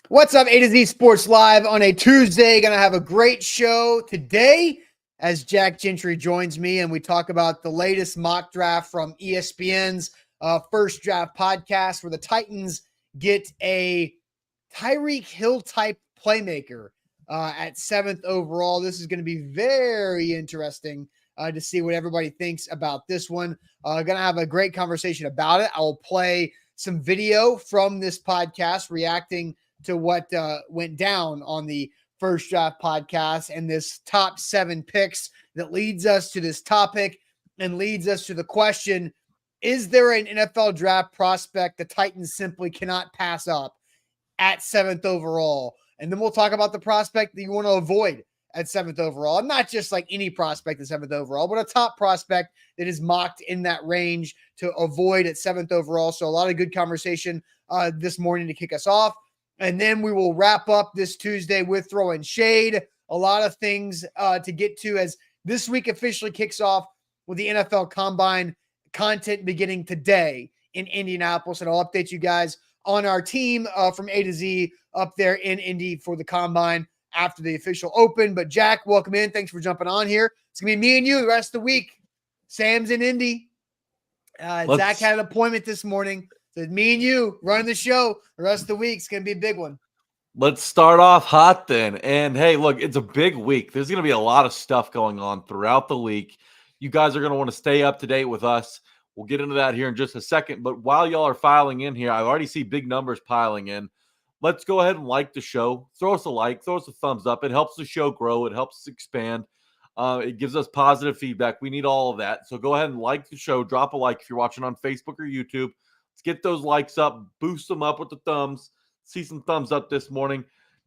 What's up, A to Z Sports Live on a Tuesday. Going to have a great show today as Jack Gentry joins me and we talk about the latest mock draft from ESPN's first draft podcast where the Titans get a Tyreek Hill type playmaker at 7th overall. This is going to be very interesting to see what everybody thinks about this one. Going to have a great conversation about it. I will play some video from this podcast reacting to what went down on the first draft podcast and this top 7 picks that leads us to this topic and leads us to the question, is there an NFL draft prospect the Titans simply cannot pass up at 7th overall? And then we'll talk about the prospect that you want to avoid at 7th overall. And not just like any prospect at 7th overall, but a top prospect that is mocked in that range to avoid at 7th overall. So a lot of good conversation this morning to kick us off. And then we will wrap up this Tuesday with throwing shade. A lot of things to get to as this week officially kicks off with the NFL Combine content beginning today in Indianapolis. And I'll update you guys on our team from A to Z up there in Indy for the Combine after the official open. But Jack, welcome in. Thanks for jumping on here. It's going to be me and you the rest of the week. Sam's in Indy. Zach had an appointment this morning. So me and you running the show the rest of the week. It's going to be a big one. Let's start off hot then. And hey, look, it's a big week. There's going to be a lot of stuff going on throughout the week. You guys are going to want to stay up to date with us. We'll get into that here in just a second. But while y'all are filing in here, I already see big numbers piling in. Let's go ahead and like the show. Throw us a like. Throw us a thumbs up. It helps the show grow. It helps us expand. It gives us positive feedback. We need all of that. So go ahead and like the show. Drop a like if you're watching on Facebook or YouTube. Let's get those likes up. Boost them up with the thumbs. See some thumbs up this morning.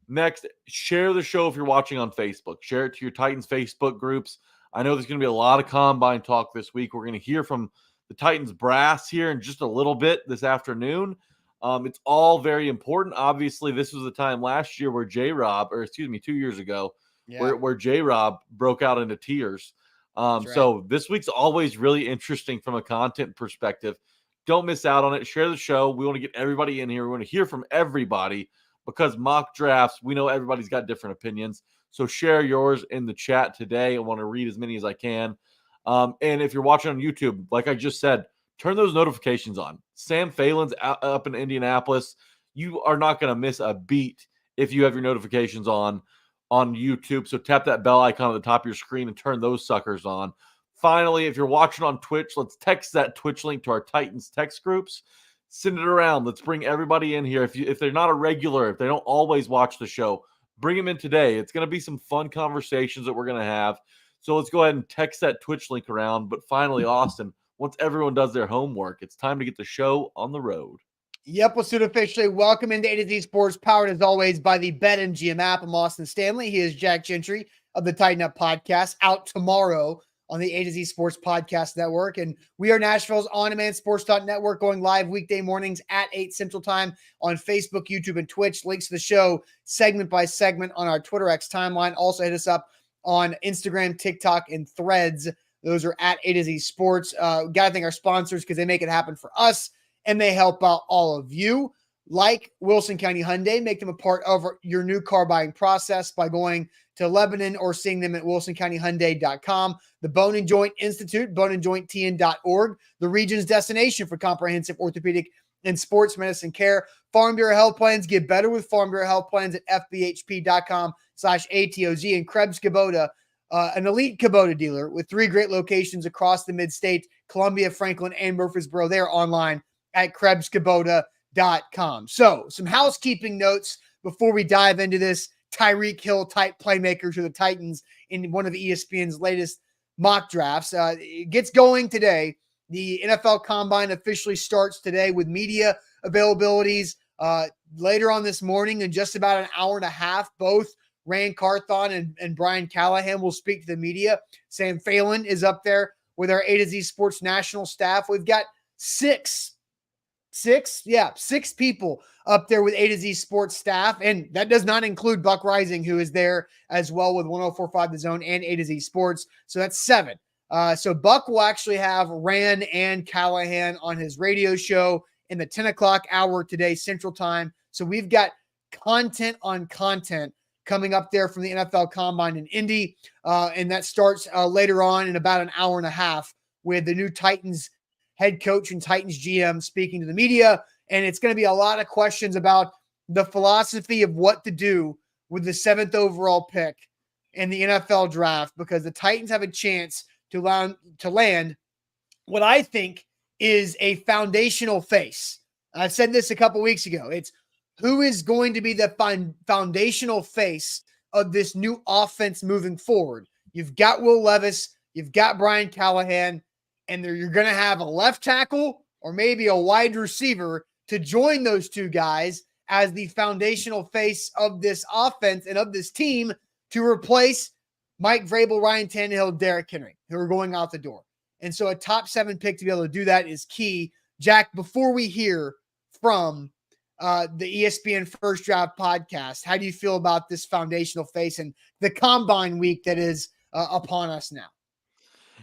Next, share the show if you're watching on Facebook. Share it to your Titans Facebook groups. I know there's going to be a lot of Combine talk this week. We're going to hear from the Titans brass here in just a little bit this afternoon. It's all very important. Obviously, this was the time last year where 2 years ago, where J-Rob broke out into tears. Right. So this week's always really interesting from a content perspective. Don't miss out on it. Share the show. We want to get everybody in here. We want to hear from everybody because mock drafts, we know everybody's got different opinions. So share yours in the chat today. I want to read as many as I can. And if you're watching on YouTube, like I just said, turn those notifications on. Sam Phelan's up in Indianapolis. You are not going to miss a beat if you have your notifications on YouTube. So tap that bell icon at the top of your screen and turn those suckers on. Finally, if you're watching on Twitch, let's text that Twitch link to our Titans text groups. Send it around. Let's bring everybody in here. If they're not a regular, if they don't always watch the show, bring them in today. It's going to be some fun conversations that we're going to have. So let's go ahead and text that Twitch link around. But finally, Austin, once everyone does their homework, it's time to get the show on the road. Yep, let's do it officially. Welcome into A to Z Sports, powered as always by the BetMGM app. I'm Austin Stanley. He is Jack Gentry of the Tighten Up Podcast, out tomorrow on the A to Z Sports Podcast Network. And we are Nashville's on-demand sports network, going live weekday mornings at 8 Central Time on Facebook, YouTube, and Twitch. Links to the show segment by segment on our Twitter X timeline. Also hit us up on Instagram, TikTok, and Threads. Those are at A to Z Sports. Got to thank our sponsors because they make it happen for us and they help out all of you. Like Wilson County Hyundai, make them a part of your new car buying process by going to Lebanon or seeing them at wilsoncountyhyundai.com. The Bone and Joint Institute, boneandjointtn.org, the region's destination for comprehensive orthopedic and sports medicine care. Farm Bureau Health Plans, get better with Farm Bureau Health Plans at fbhp.com/ATOZ. And Krebs Kubota, an elite Kubota dealer with 3 great locations across the mid-state, Columbia, Franklin, and Murfreesboro. They are online at KrebsKubota.com. So some housekeeping notes before we dive into this Tyreek Hill type playmaker to the Titans in one of ESPN's latest mock drafts. It gets going today. The NFL Combine officially starts today with media availabilities later on this morning in just about an hour and a half. Both Rand Carthon and Brian Callahan will speak to the media. Sam Phelan is up there with our A to Z Sports national staff. We've got six people up there with A to Z Sports staff, and that does not include Buck Rising, who is there as well with 104.5 The Zone and A to Z Sports. So that's 7. So Buck will actually have Rand and Callahan on his radio show in the 10 o'clock hour today, Central Time. So we've got content on content coming up there from the NFL Combine in Indy. And that starts later on in about an hour and a half with the new Titans head coach and Titans GM speaking to the media. And it's going to be a lot of questions about the philosophy of what to do with the 7th overall pick in the NFL draft, because the Titans have a chance to land what I think is a foundational face. I said this a couple weeks ago. It's who is going to be the foundational face of this new offense moving forward. You've got Will Levis, you've got Brian Callahan, and you're going to have a left tackle or maybe a wide receiver to join those two guys as the foundational face of this offense and of this team to replace Mike Vrabel, Ryan Tannehill, Derrick Henry, who are going out the door. And so a top 7 pick to be able to do that is key. Jack, before we hear from the ESPN First Draft podcast, how do you feel about this foundational face and the combine week that is upon us now?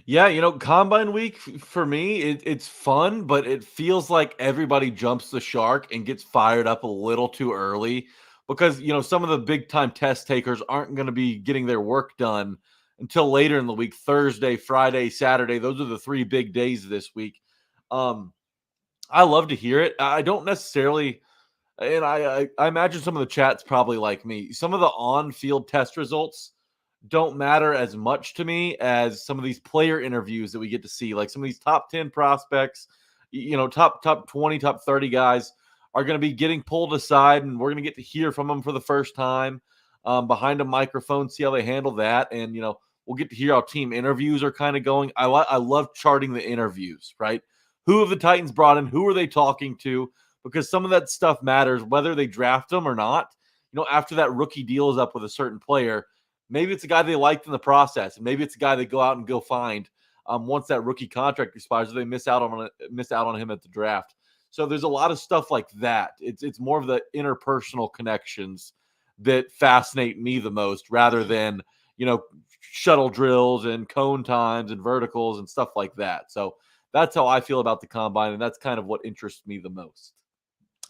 Yeah, combine week for me, it's fun, but it feels like everybody jumps the shark and gets fired up a little too early because, some of the big time test takers aren't going to be getting their work done until later in the week, Thursday, Friday, Saturday. Those are the 3 big days this week. I love to hear it. I don't necessarily, and I imagine some of the chat's probably like me. Some of the on-field test results don't matter as much to me as some of these player interviews that we get to see. Like some of these top 10 prospects, top 20, top 30 guys are going to be getting pulled aside, and we're going to get to hear from them for the first time behind a microphone, see how they handle that. And, we'll get to hear how team interviews are kind of going. I love charting the interviews, right? Who have the Titans brought in? Who are they talking to? Because some of that stuff matters, whether they draft them or not. After that rookie deal is up with a certain player, maybe it's a guy they liked in the process, and maybe it's a guy they go out and go find once that rookie contract expires, or they miss out on him at the draft. So there's a lot of stuff like that. It's more of the interpersonal connections that fascinate me the most, rather than shuttle drills and cone times and verticals and stuff like that. So that's how I feel about the combine, and that's kind of what interests me the most.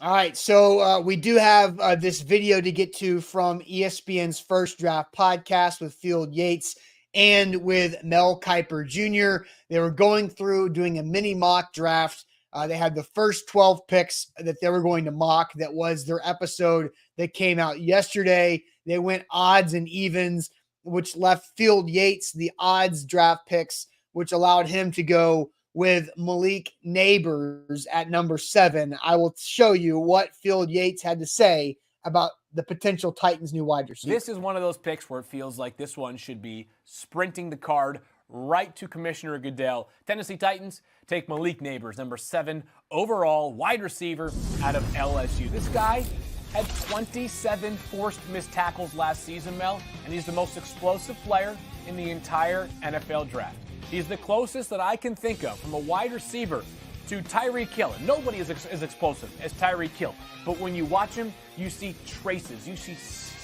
All right, so we do have this video to get to from ESPN's First Draft podcast with Field Yates and with Mel Kiper Jr. They were going through doing a mini mock draft. They had the first 12 picks that they were going to mock. That was their episode that came out yesterday. They went odds and evens, which left Field Yates the odds draft picks, which allowed him to go with Malik Neighbors at number 7. I will show you what Field Yates had to say about the potential Titans' new wide receiver. This is one of those picks where it feels like this one should be sprinting the card right to Commissioner Goodell. Tennessee Titans take Malik Neighbors, number 7 overall wide receiver out of LSU. This guy had 27 forced missed tackles last season, Mel, and he's the most explosive player in the entire NFL draft. He's the closest that I can think of from a wide receiver to Tyreek Hill. And nobody is as explosive as Tyreek Hill. But when you watch him, you see traces, you see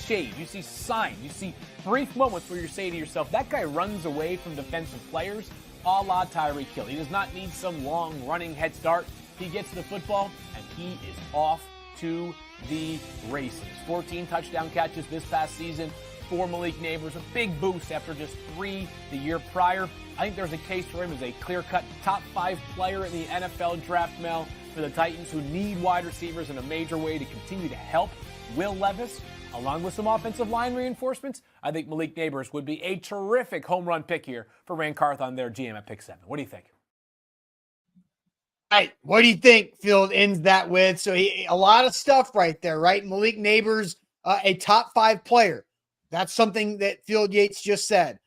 shade, you see sign, you see brief moments where you say to yourself, that guy runs away from defensive players a la Tyreek Hill. He does not need some long running head start. He gets to the football, and he is off to the races. 14 touchdown catches this past season for Malik Neighbors, a big boost after just 3 the year prior. I think there's a case for him as a clear-cut top 5 player in the NFL draft, Mel, for the Titans, who need wide receivers in a major way to continue to help Will Levis, along with some offensive line reinforcements. I think Malik Neighbors would be a terrific home run pick here for Rand Carthon, their GM at pick 7. What do you think? All right, what do you think Field ends that with? So a lot of stuff right there, right? Malik Neighbors, a top 5 player. That's something that Field Yates just said.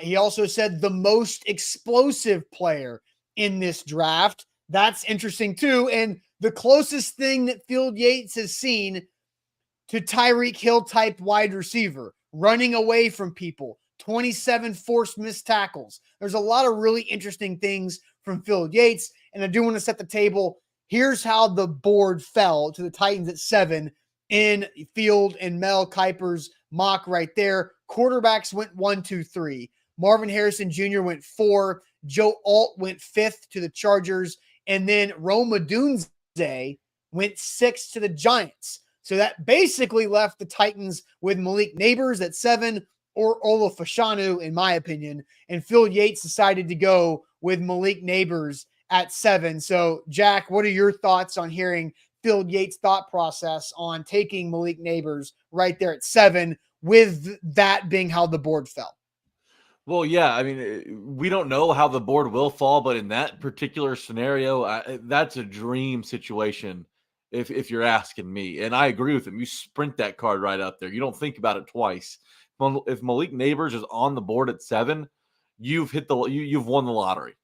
He also said the most explosive player in this draft. That's interesting too. And the closest thing that Field Yates has seen to Tyreek Hill type wide receiver, running away from people, 27 forced missed tackles. There's a lot of really interesting things from Field Yates. And I do want to set the table. Here's how the board fell to the Titans at 7 in Field and Mel Kiper's mock right there. Quarterbacks went 1, 2, 3. Marvin Harrison Jr. went 4. Joe Alt went 5th to the Chargers. And then Rome Odunze went 6 to the Giants. So that basically left the Titans with Malik Neighbors at 7 or Ola Fashanu, in my opinion. And Phil Yates decided to go with Malik Neighbors at 7. So, Jack, what are your thoughts on hearing Phil Yates' thought process on taking Malik Neighbors right there at 7, with that being how the board fell? Well, yeah, I mean, we don't know how the board will fall, but in that particular scenario, that's a dream situation if you're asking me. And I agree with him. You sprint that card right up there. You don't think about it twice. If Malik Neighbors is on the board at 7, you've won the lottery,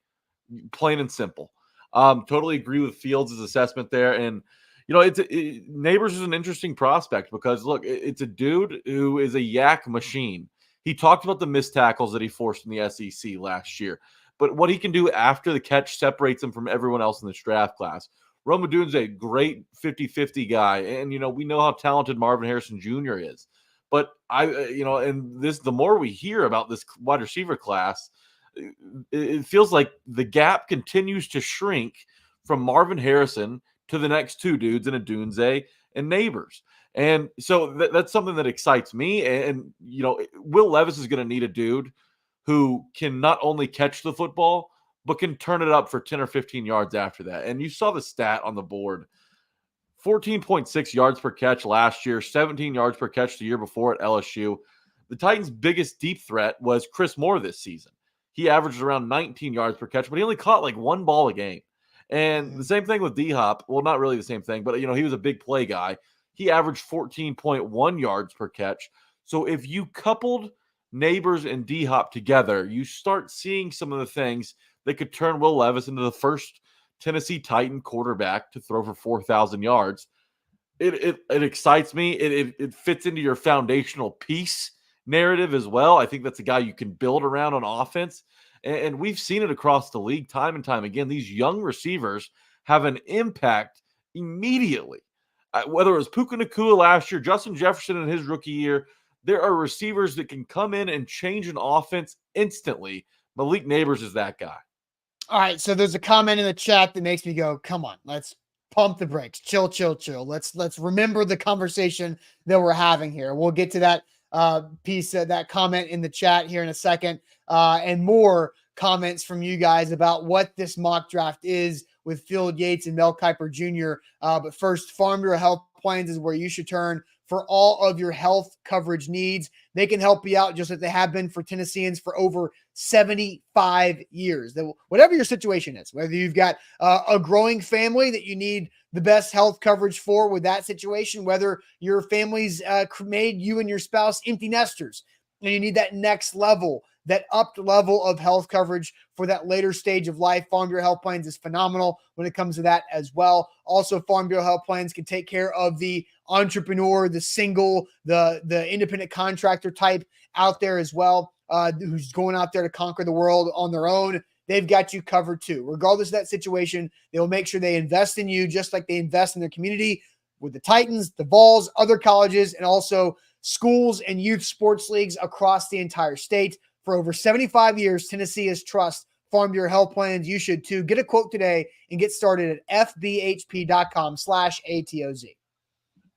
plain and simple. Totally agree with Fields' assessment there. And Neighbors is an interesting prospect because look, it's a dude who is a yak machine. He talked about the missed tackles that he forced in the SEC last year, but what he can do after the catch separates him from everyone else in this draft class. Rome Odunze a great 50-50 guy, and we know how talented Marvin Harrison Jr. is. But the more we hear about this wide receiver class, it feels like the gap continues to shrink from Marvin Harrison to the next two dudes in Odunze and Neighbors. And so that's something that excites me. And Will Levis is going to need a dude who can not only catch the football, but can turn it up for 10 or 15 yards after that. And you saw the stat on the board, 14.6 yards per catch last year, 17 yards per catch the year before at LSU. The Titans' biggest deep threat was Chris Moore this season. He averaged around 19 yards per catch, but he only caught like one ball a game. And the same thing with D-Hop. Well, not really the same thing, but, he was a big play guy. He averaged 14.1 yards per catch. So if you coupled Neighbors and D-Hop together, you start seeing some of the things that could turn Will Levis into the first Tennessee Titan quarterback to throw for 4,000 yards. It excites me. It fits into your foundational piece narrative as well. I think that's a guy you can build around on offense. And we've seen it across the league time and time again. These young receivers have an impact immediately. Whether it was Puka Nacua last year, Justin Jefferson in his rookie year, there are receivers that can come in and change an offense instantly. Malik Neighbors is that guy. All right, so there's a comment in the chat that makes me go, come on, let's pump the brakes. Chill. Let's remember the conversation that we're having here. We'll get to that piece of that comment in the chat here in a second, and more comments from you guys about what this mock draft is with Phil Yates and Mel Kiper Jr. But first, Farm Bureau Health Plans is where you should turn for all of your health coverage needs. They can help you out just like they have been for Tennesseans for over 75 years. Whatever your situation is, whether you've got a growing family that you need the best health coverage for with that situation, whether your family's made you and your spouse empty nesters and you need that next level, that upped level of health coverage for that later stage of life, Farm Bureau Health Plans is phenomenal when it comes to that as well. Also, Farm Bureau Health Plans can take care of the entrepreneur, the single, the independent contractor type out there as well, who's going out there to conquer the world on their own. They've got you covered too. Regardless of that situation, they will make sure they invest in you just like they invest in their community with the Titans, the Vols, other colleges, and also schools and youth sports leagues across the entire state. For over 75 years, Tennessee has trust Farm Bureau Health Plans. You should too. Get a quote today and get started at fbhp.com/ATOZ.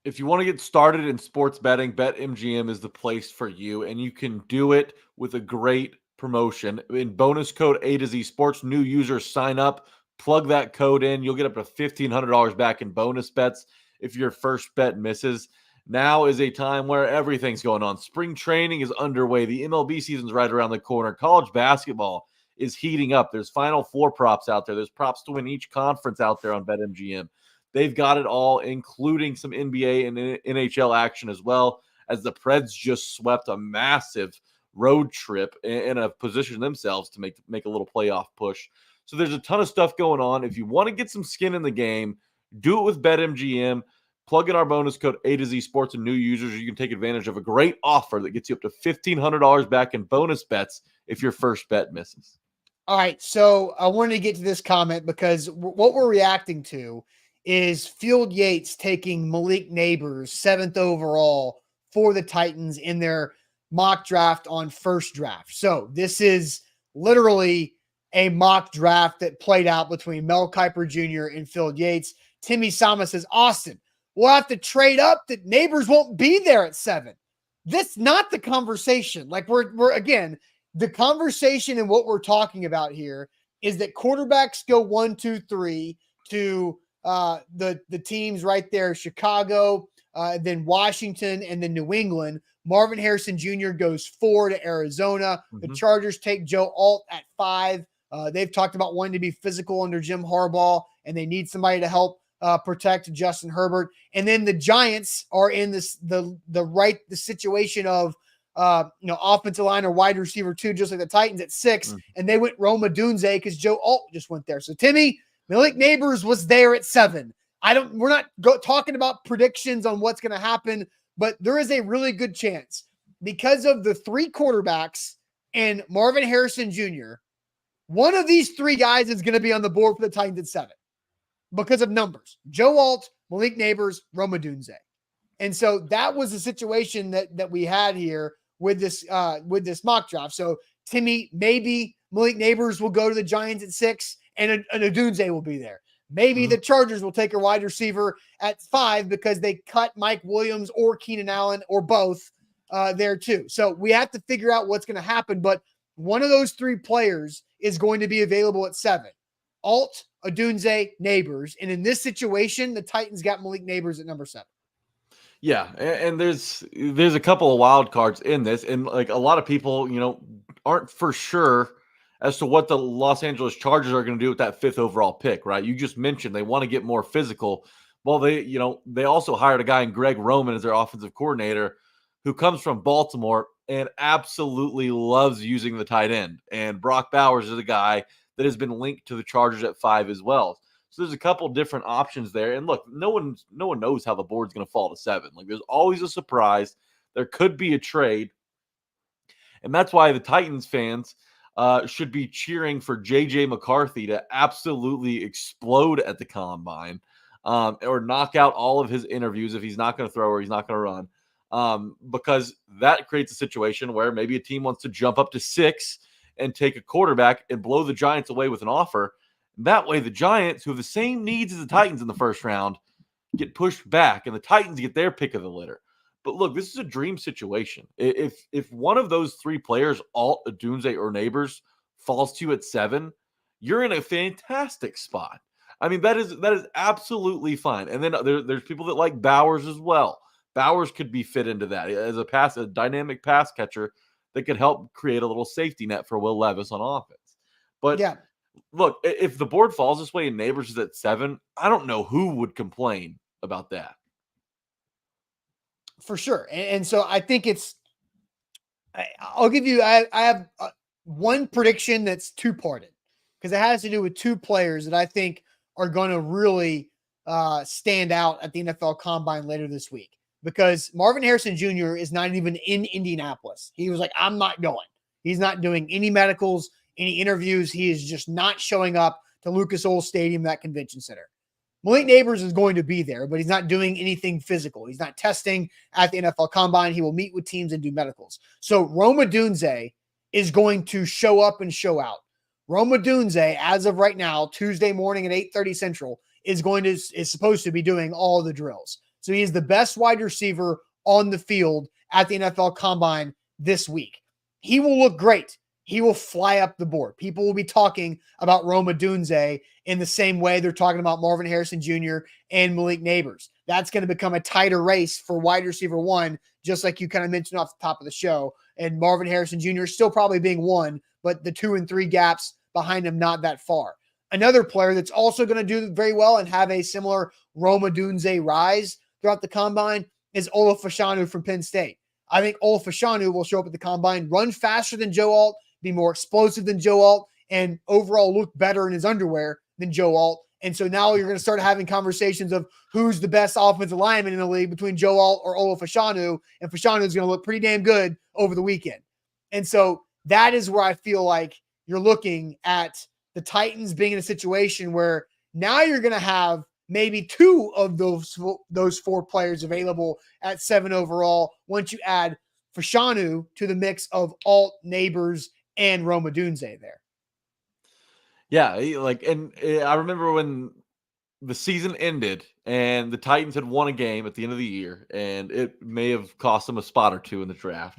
If you want to get started in sports betting, BetMGM is the place for you, and you can do it with a great promotion. In bonus code A to Z Sports, new users sign up, plug that code in. You'll get up to $1,500 back in bonus bets if your first bet misses. Now is a time where everything's going on. Spring training is underway. The MLB season's right around the corner. College basketball is heating up. There's Final Four props out there. There's props to win each conference out there on BetMGM. They've got it all, including some NBA and NHL action as well, as the Preds just swept a massive road trip and have positioned themselves to make a little playoff push. So there's a ton of stuff going on. If you want to get some skin in the game, do it with BetMGM. Plug in our bonus code A to Z Sports and new users. You can take advantage of a great offer that gets you up to $1,500 back in bonus bets if your first bet misses. All right, so I wanted to get to this comment because what we're reacting to is Field Yates taking Malik Neighbors 7th overall for the Titans in their mock draft on first draft. So this is literally a mock draft that played out between Mel Kiper Jr. and Field Yates. Timmy Sama says, Austin, we'll have to trade up that Neighbors won't be there at 7. This not the conversation. Like we're again, the conversation and what we're talking about here is that quarterbacks go 1, 2, 3 to the teams right there, Chicago, then Washington, and then New England. Marvin Harrison Jr. goes 4 to Arizona. The Chargers take Joe Alt at 5. They've talked about wanting to be physical under Jim Harbaugh, and they need somebody to help protect Justin Herbert. And then the Giants are in the situation of offensive line or wide receiver 2, just like the Titans at 6, and they went Rome Odunze because Joe Alt just went there. So Timmy, Malik Neighbors was there at 7. We're not talking about predictions on what's going to happen, but there is a really good chance because of the 3 quarterbacks and Marvin Harrison Jr., one of these 3 guys is going to be on the board for the Titans at 7 because of numbers. Joe Alt, Malik Neighbors, Rome Odunze. And so that was the situation that we had here with this mock draft. So Timmy, maybe Malik Neighbors will go to the Giants at 6 and Odunze will be there. Maybe the Chargers will take a wide receiver at 5 because they cut Mike Williams or Keenan Allen or both there too. So we have to figure out what's going to happen. But one of those 3 players is going to be available at 7. Alt, Odunze, Neighbors. And in this situation, the Titans got Malik Neighbors at number 7. Yeah, and there's a couple of wild cards in this, and like a lot of people, aren't for sure as to what the Los Angeles Chargers are going to do with that 5th overall pick, right? You just mentioned they want to get more physical. Well, they also hired a guy in Greg Roman as their offensive coordinator who comes from Baltimore and absolutely loves using the tight end. And Brock Bowers is a guy that has been linked to the Chargers at 5 as well. So there's a couple different options there. And look, no one knows how the board's going to fall to 7. Like there's always a surprise. There could be a trade. And that's why the Titans fans should be cheering for J.J. McCarthy to absolutely explode at the combine or knock out all of his interviews if he's not going to throw or he's not going to run. Because that creates a situation where maybe a team wants to jump up to 6 and take a quarterback and blow the Giants away with an offer. That way, the Giants, who have the same needs as the Titans in the first round, get pushed back, and the Titans get their pick of the litter. But look, this is a dream situation. If one of those 3 players, Alt, Odunze, or Neighbors, falls to you at 7, you're in a fantastic spot. I mean, that is absolutely fine. And then there's people that like Bowers as well. Bowers could be fit into that as a dynamic pass catcher that could help create a little safety net for Will Levis on offense. But yeah. Look, if the board falls this way and Neighbors is at 7, I don't know who would complain about that. For sure. And so I think I'll give you, I have one prediction that's 2-parted because it has to do with 2 players that I think are going to really stand out at the NFL Combine later this week. Because Marvin Harrison Jr. is not even in Indianapolis. He was like, I'm not going. He's not doing any medicals, any interviews. He is just not showing up to Lucas Oil Stadium, that convention center. Malik Neighbors is going to be there, but he's not doing anything physical. He's not testing at the NFL Combine. He will meet with teams and do medicals. So Rome Odunze is going to show up and show out. Rome Odunze, as of right now, Tuesday morning at 8:30 Central, is supposed to be doing all the drills. So he is the best wide receiver on the field at the NFL Combine this week. He will look great. He will fly up the board. People will be talking about Rome Odunze in the same way they're talking about Marvin Harrison Jr. and Malik Neighbors. That's going to become a tighter race for wide receiver 1, just like you kind of mentioned off the top of the show. And Marvin Harrison Jr. still probably being 1, but the 2 and 3 gaps behind him not that far. Another player that's also going to do very well and have a similar Rome Odunze rise throughout the combine is Ola Fashanu from Penn State. I think Ola Fashanu will show up at the combine, run faster than Joe Alt, be more explosive than Joe Alt, and overall look better in his underwear than Joe Alt. And so now you're going to start having conversations of who's the best offensive lineman in the league between Joe Alt or Ola Fashanu, and Fashanu is going to look pretty damn good over the weekend. And so that is where I feel like you're looking at the Titans being in a situation where now you're going to have maybe 2 of those 4 players available at 7 overall once you add Fashanu to the mix of Alt, Neighbors, and Rome Odunze there. Yeah, and I remember when the season ended and the Titans had won a game at the end of the year, and it may have cost them a spot or two in the draft.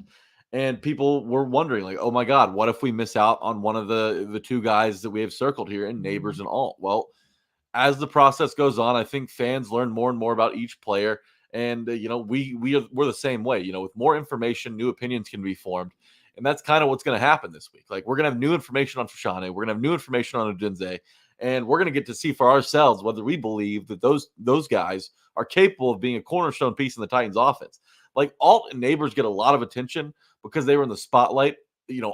And people were wondering, like, oh my God, what if we miss out on one of the two guys that we have circled here in Neighbors and Alt? Well, as the process goes on, I think fans learn more and more about each player. And, we're the same way. With more information, new opinions can be formed. And that's kind of what's going to happen this week. Like, we're going to have new information on Fashanu. We're going to have new information on Odunze. And we're going to get to see for ourselves whether we believe that those guys are capable of being a cornerstone piece in the Titans offense. Like, Alt and Neighbors get a lot of attention because they were in the spotlight,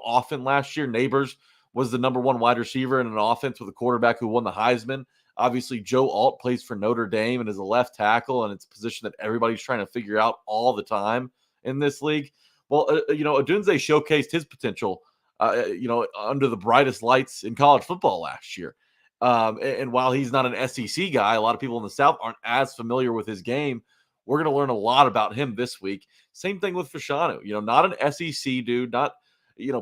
often last year. Neighbors was the number one wide receiver in an offense with a quarterback who won the Heisman. Obviously, Joe Alt plays for Notre Dame and is a left tackle, and it's a position that everybody's trying to figure out all the time in this league. Well, Odunze showcased his potential, under the brightest lights in college football last year. And while he's not an SEC guy, a lot of people in the South aren't as familiar with his game. We're going to learn a lot about him this week. Same thing with Fashanu. Not an SEC dude, not,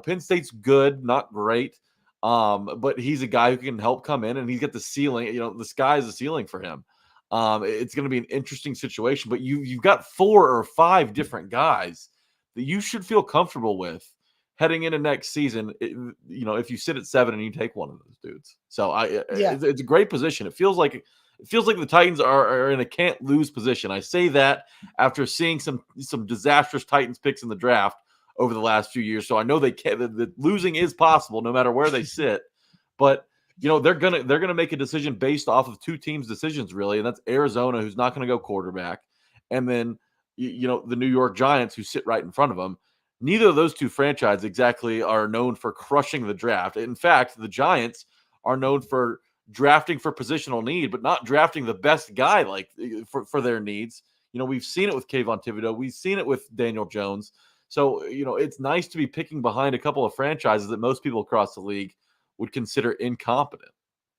Penn State's good, not great. But he's a guy who can help come in, and he's got the ceiling. The sky is the ceiling for him. It's going to be an interesting situation, but you've got 4 or 5 different guys that you should feel comfortable with heading into next season. If you sit at 7 and you take one of those dudes. So it's a great position. It feels like the Titans are in a can't lose position. I say that after seeing some disastrous Titans picks in the draft over the last few years. So I know they can't, that losing is possible no matter where they sit, but they're going to make a decision based off of 2 teams' decisions, really. And that's Arizona, who's not going to go quarterback. And then, the New York Giants, who sit right in front of them. Neither of those 2 franchises exactly are known for crushing the draft. In fact, the Giants are known for drafting for positional need, but not drafting the best guy for their needs. We've seen it with Kayvon Thibodeau. We've seen it with Daniel Jones. So, it's nice to be picking behind a couple of franchises that most people across the league would consider incompetent.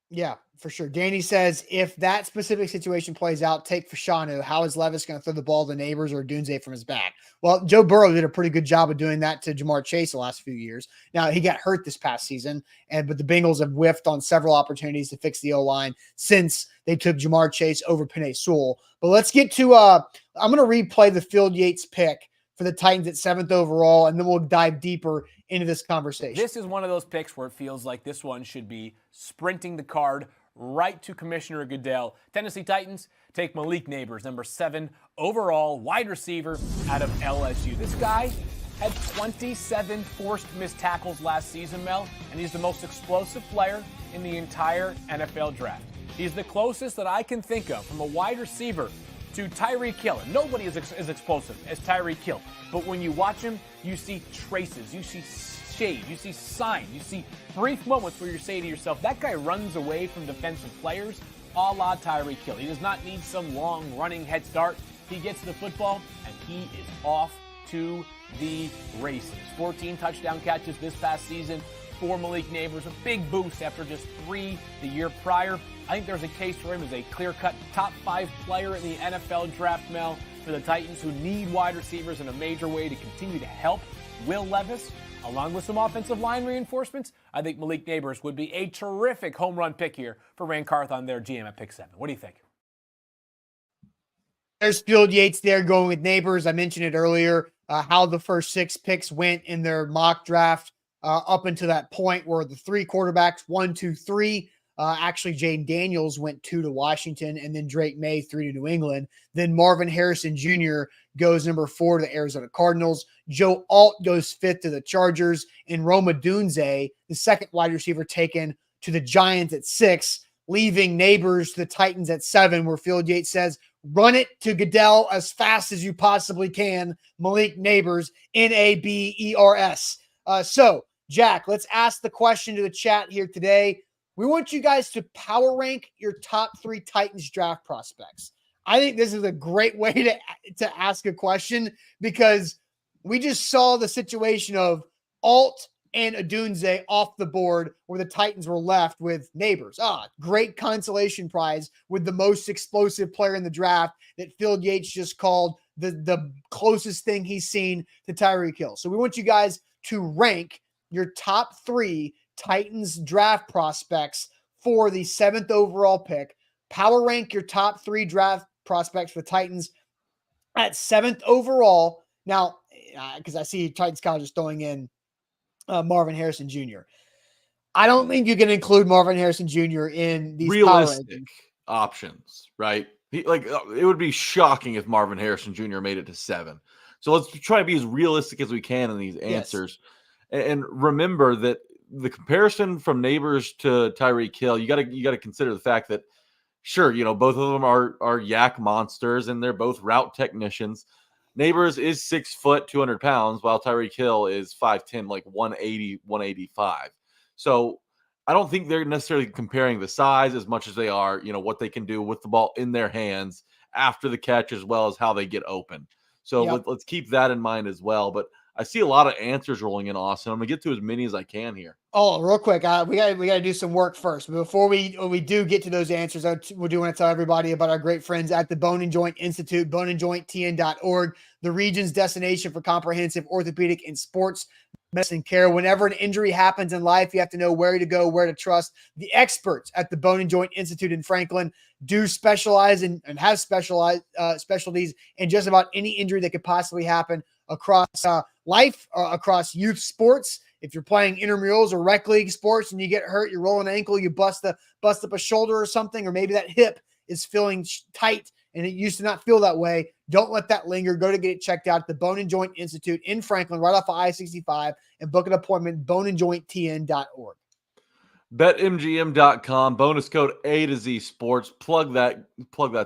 Yeah, for sure. Danny says, if that specific situation plays out, take Fashanu. How is Levis going to throw the ball to Neighbors or Odunze from his back? Well, Joe Burrow did a pretty good job of doing that to Jamar Chase the last few years. Now, he got hurt this past season, but the Bengals have whiffed on several opportunities to fix the O-line since they took Jamar Chase over Penei Sewell. But let's get to I'm going to replay the Field Yates pick for the Titans at 7th overall, and then we'll dive deeper into this conversation. This is one of those picks where it feels like this one should be sprinting the card right to Commissioner Goodell. Tennessee Titans take Malik Neighbors, number 7 overall, wide receiver out of LSU. This guy had 27 forced missed tackles last season, Mel, and he's the most explosive player in the entire NFL draft. He's the closest that I can think of from a wide receiver to Tyreek Hill. And nobody is as explosive as Tyreek Hill. But when you watch him, you see traces, you see shade, you see sign, you see brief moments where you say to yourself, that guy runs away from defensive players a la Tyreek Hill. He does not need some long running head start. He gets the football, and he is off to the races. 14 touchdown catches this past season for Malik Neighbors, a big boost after just 3 the year prior. I think there's a case for him as a clear-cut top 5 player in the NFL draft, Mel, for the Titans, who need wide receivers in a major way to continue to help Will Levis, along with some offensive line reinforcements. I think Malik Neighbors would be a terrific home run pick here for Ran Carthon, their GM at pick 7. What do you think? There's Field Yates there going with Neighbors. I mentioned it earlier, how the first 6 picks went in their mock draft up until that point where the 3 quarterbacks, 1, 2, 3, actually, Jane Daniels went 2 to Washington, and then Drake May 3 to New England. Then Marvin Harrison Jr. goes number 4 to the Arizona Cardinals. Joe Alt goes 5th to the Chargers, and Rome Odunze, the 2nd wide receiver, taken to the Giants at 6, leaving Neighbors to the Titans at 7, where Field Yates says, run it to Goodell as fast as you possibly can. Malik Neighbors, Nabers. So, Jack, let's ask the question to the chat here today. We want you guys to power rank your top 3 Titans draft prospects. I think this is a great way to ask a question, because we just saw the situation of Alt and Odunze off the board where the Titans were left with Neighbors. Great consolation prize with the most explosive player in the draft that Field Yates just called the closest thing he's seen to Tyreek Hill. So we want you guys to rank your top 3 Titans draft prospects for the 7th overall pick. power rank your top 3 draft prospects for the Titans at 7th overall. Now, because I see Titans College is throwing in Marvin Harrison Jr. I don't think you can include Marvin Harrison Jr. in these power Realistic rankings. options, right? It would be shocking if Marvin Harrison Jr. made it to 7. So let's try to be as realistic as we can in these answers. Yes. And remember that the comparison from Neighbors to Tyreek Hill, you got to consider the fact that, sure, both of them are yak monsters and they're both route technicians. Neighbors is 6 foot, 200 pounds, while Tyreek Hill is 5'10", like 180, 185. So I don't think they're necessarily comparing the size as much as they are, what they can do with the ball in their hands after the catch, as well as how they get open. So let's keep that in mind as well. But I see a lot of answers rolling in, Austin. I'm gonna get to as many as I can here. Oh, real quick, we gotta do some work first. But before we do get to those answers, we do want to tell everybody about our great friends at the Bone and Joint Institute, boneandjointtn.org, the region's destination for comprehensive orthopedic and sports medicine care. Whenever an injury happens in life, you have to know where to go, where to trust. The experts at the Bone and Joint Institute in Franklin do specialize and have specialized specialties in just about any injury that could possibly happen across life, across youth sports. If you're playing intramurals or rec league sports and you get hurt, you roll an ankle, you bust up a shoulder or something, or maybe that hip is feeling tight and it used to not feel that way. Don't let that linger. Go to get it checked out at the Bone and Joint Institute in Franklin, right off of I-65, and book an appointment, boneandjointtn.org. BetMGM.com, bonus code A to Z Sports. Plug that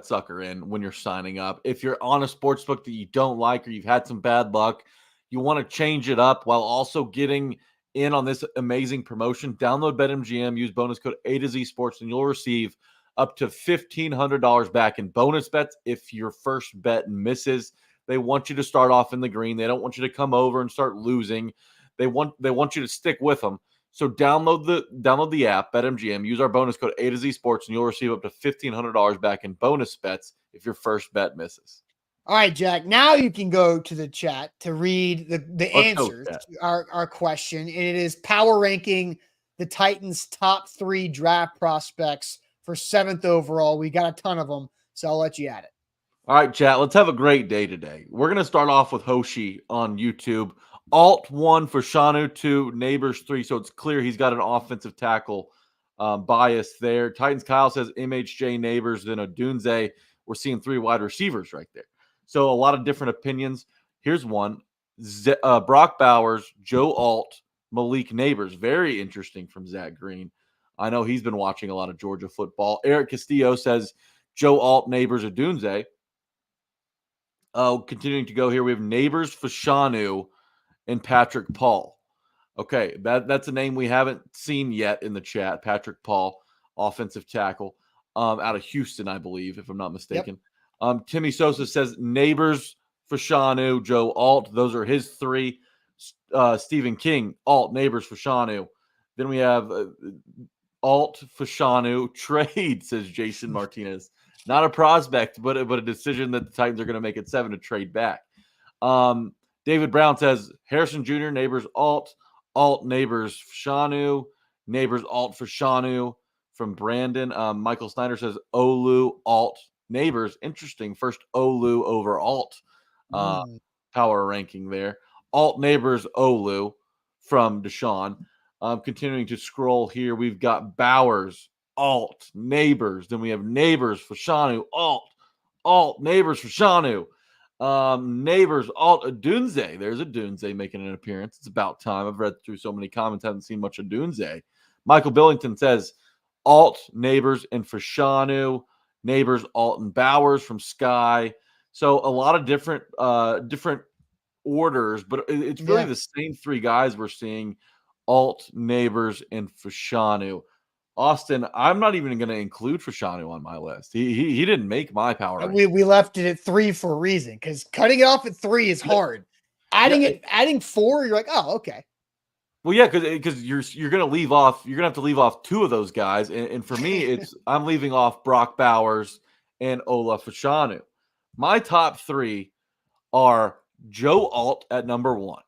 sucker in when you're signing up. If you're on a sports book that you don't like or you've had some bad luck, you want to change it up while also getting in on this amazing promotion, download BetMGM, use bonus code A to Z Sports, and you'll receive up to $1,500 back in bonus bets if your first bet misses. They want you to start off in the green. They don't want you to come over and start losing. They want you to stick with them. So download the app, BetMGM, use our bonus code A to Z Sports, and you'll receive up to $1,500 back in bonus bets if your first bet misses. All right, Jack, now you can go to the chat to read the answers to our question, and it is power ranking the Titans' top 3 draft prospects for 7th overall. We got a ton of them, so I'll let you at it. All right, chat, let's have a great day today. We're going to start off with Hoshi on YouTube. Alt 1 for Shanu 2, Neighbors 3, so it's clear he's got an offensive tackle bias there. Titans Kyle says MHJ, Neighbors, then Odunze. We're seeing 3 wide receivers right there. So a lot of different opinions. Here's one. Brock Bowers, Joe Alt, Malik Neighbors. Very interesting from Zach Green. I know he's been watching a lot of Georgia football. Eric Castillo says Joe Alt, Neighbors, Odunze. Continuing to go here, we have Neighbors, Fashanu, and Patrick Paul. Okay, that's a name we haven't seen yet in the chat. Patrick Paul, offensive tackle, out of Houston, I believe, if I'm not mistaken. Yep. Timmy Sosa says Neighbors, Fashanu, Joe Alt. Those are his 3. Stephen King, Alt, Neighbors, Fashanu. Then we have Alt, Fashanu, trade, says Jason Martinez. Not a prospect, but a decision that the Titans are going to make at 7 to trade back. David Brown says Harrison Jr., Neighbors, Alt, Neighbors, Fashanu, Neighbors, Alt, Fashanu from Brandon. Michael Snyder says Olu, Alt, Neighbors. Interesting. First Olu over Alt power ranking there. Alt, Neighbors, Olu from Deshaun. Continuing to scroll here, we've got Bowers, Alt, Neighbors. Then we have Neighbors, Fashanu, Alt, Neighbors, Fashanu. Neighbors, Alt, Odunze. There's Odunze making an appearance. It's about time. I've read through so many comments, haven't seen much Odunze. Michael Billington says Alt, Neighbors, and Fashanu. Neighbors, Alt, and Bowers from Sky. So a lot of different orders, but it's really the same 3 guys we're seeing: Alt, Neighbors, and Fashanu. Austin, I'm not even going to include Fashanu on my list. He didn't make my power. We left it at 3 for a reason, because cutting it off at 3 is hard. Adding 4, you're like, oh, okay. Well, yeah, because you're going to leave off. You're going to have to leave off 2 of those guys, and for me, I'm leaving off Brock Bowers and Ola Fashanu. My top 3 are Joe Alt at number 1.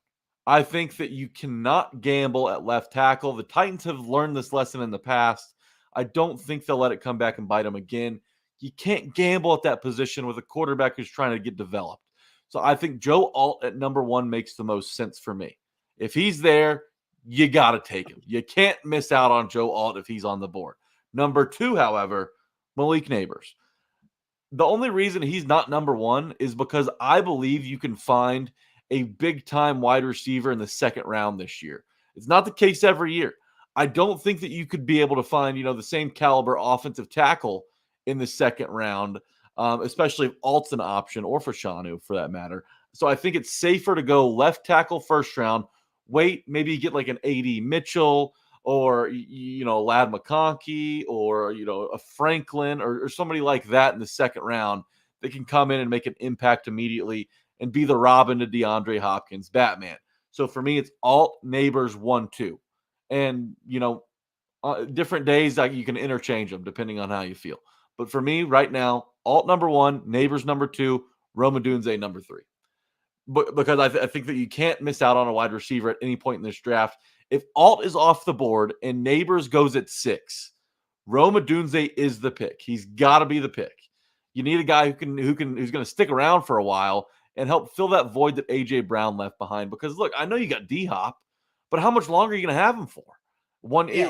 I think that you cannot gamble at left tackle. The Titans have learned this lesson in the past. I don't think they'll let it come back and bite them again. You can't gamble at that position with a quarterback who's trying to get developed. So I think Joe Alt at number 1 makes the most sense for me. If he's there, you got to take him. You can't miss out on Joe Alt if he's on the board. Number 2, however, Malik Neighbors. The only reason he's not number 1 is because I believe you can find a big-time wide receiver in the second round this year. It's not the case every year. I don't think that you could be able to find, the same caliber offensive tackle in the second round, especially if Alt's an option, or Fashanu for that matter. So I think it's safer to go left tackle first round, wait, maybe get like an A.D. Mitchell or, Lad McConkey or, a Franklin or somebody like that in the second round that can come in and make an impact immediately and be the Robin to DeAndre Hopkins Batman. So for me, it's Alt, Neighbors, 1, 2. And, different days, you can interchange them depending on how you feel. But for me right now, Alt number 1, Neighbors number 2, Rome Odunze number 3. But because I think that you can't miss out on a wide receiver at any point in this draft. If Alt is off the board and Neighbors goes at 6, Rome Odunze is the pick. He's got to be the pick. You need a guy who's going to stick around for a while and help fill that void that A.J. Brown left behind. Because, look, I know you got D-Hop, but how much longer are you going to have him for? One more year.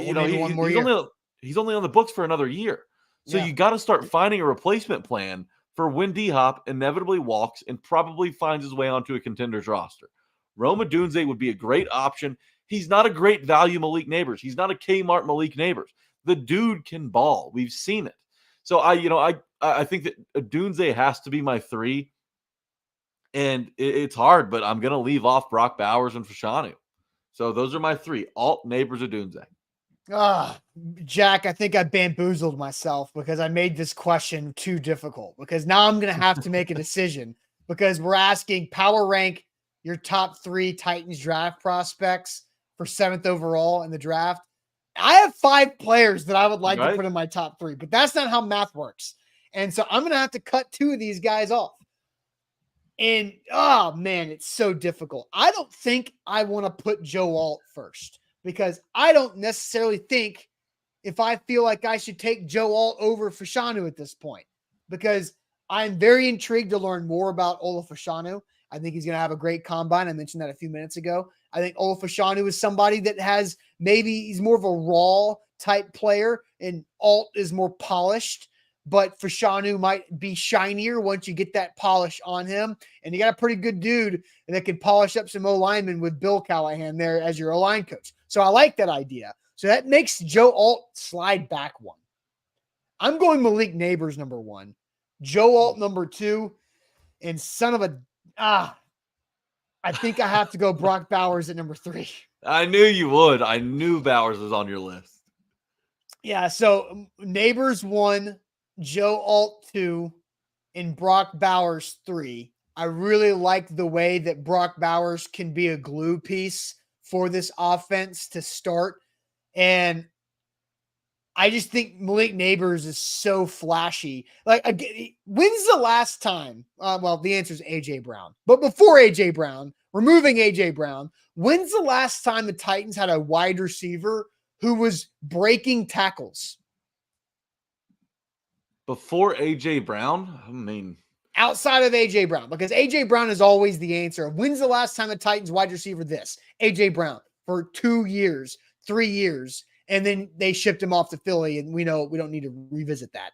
He's only on the books for another year. So you got to start finding a replacement plan for when D-Hop inevitably walks and probably finds his way onto a contender's roster. Rome Odunze would be a great option. He's not a great value Malik Neighbors. He's not a Kmart Malik Neighbors. The dude can ball. We've seen it. So I think that Odunze has to be my 3. And it's hard, but I'm going to leave off Brock Bowers and Fashanu. So those are my 3: Alt, Neighbors, Odunze. Jack, I think I bamboozled myself because I made this question too difficult, because now I'm going to have to make a decision, because we're asking power rank your top 3 Titans draft prospects for 7th overall in the draft. I have 5 players that I would like to put in my top 3, but that's not how math works. And so I'm going to have to cut 2 of these guys off. And, oh, man, it's so difficult. I don't think I want to put Joe Alt first, because I don't necessarily think if I feel like I should take Joe Alt over Fashanu at this point, because I'm very intrigued to learn more about Ola Fashanu. I think he's going to have a great combine. I mentioned that a few minutes ago. I think Ola Fashanu is somebody that he's more of a raw type player, and Alt is more polished. But Fashanu might be shinier once you get that polish on him. And you got a pretty good dude that can polish up some O-linemen with Bill Callahan there as your O-line coach. So I like that idea. So that makes Joe Alt slide back 1. I'm going Malik Neighbors number 1, Joe Alt number 2, and I think I have to go Brock Bowers at number 3. I knew you would. I knew Bowers was on your list. Yeah, so Neighbors 1, Joe Alt 2, and Brock Bowers 3. I really like the way that Brock Bowers can be a glue piece for this offense to start. And I just think Malik Neighbors is so flashy. Like, when's the last time? Well, the answer is A.J. Brown. But before A.J. Brown, removing A.J. Brown, when's the last time the Titans had a wide receiver who was breaking tackles? Before A.J. Brown? I mean, outside of A.J. Brown, because A.J. Brown is always the answer. When's the last time the Titans wide receiver this? A.J. Brown for 2 years, 3 years, and then they shipped him off to Philly, and we know we don't need to revisit that.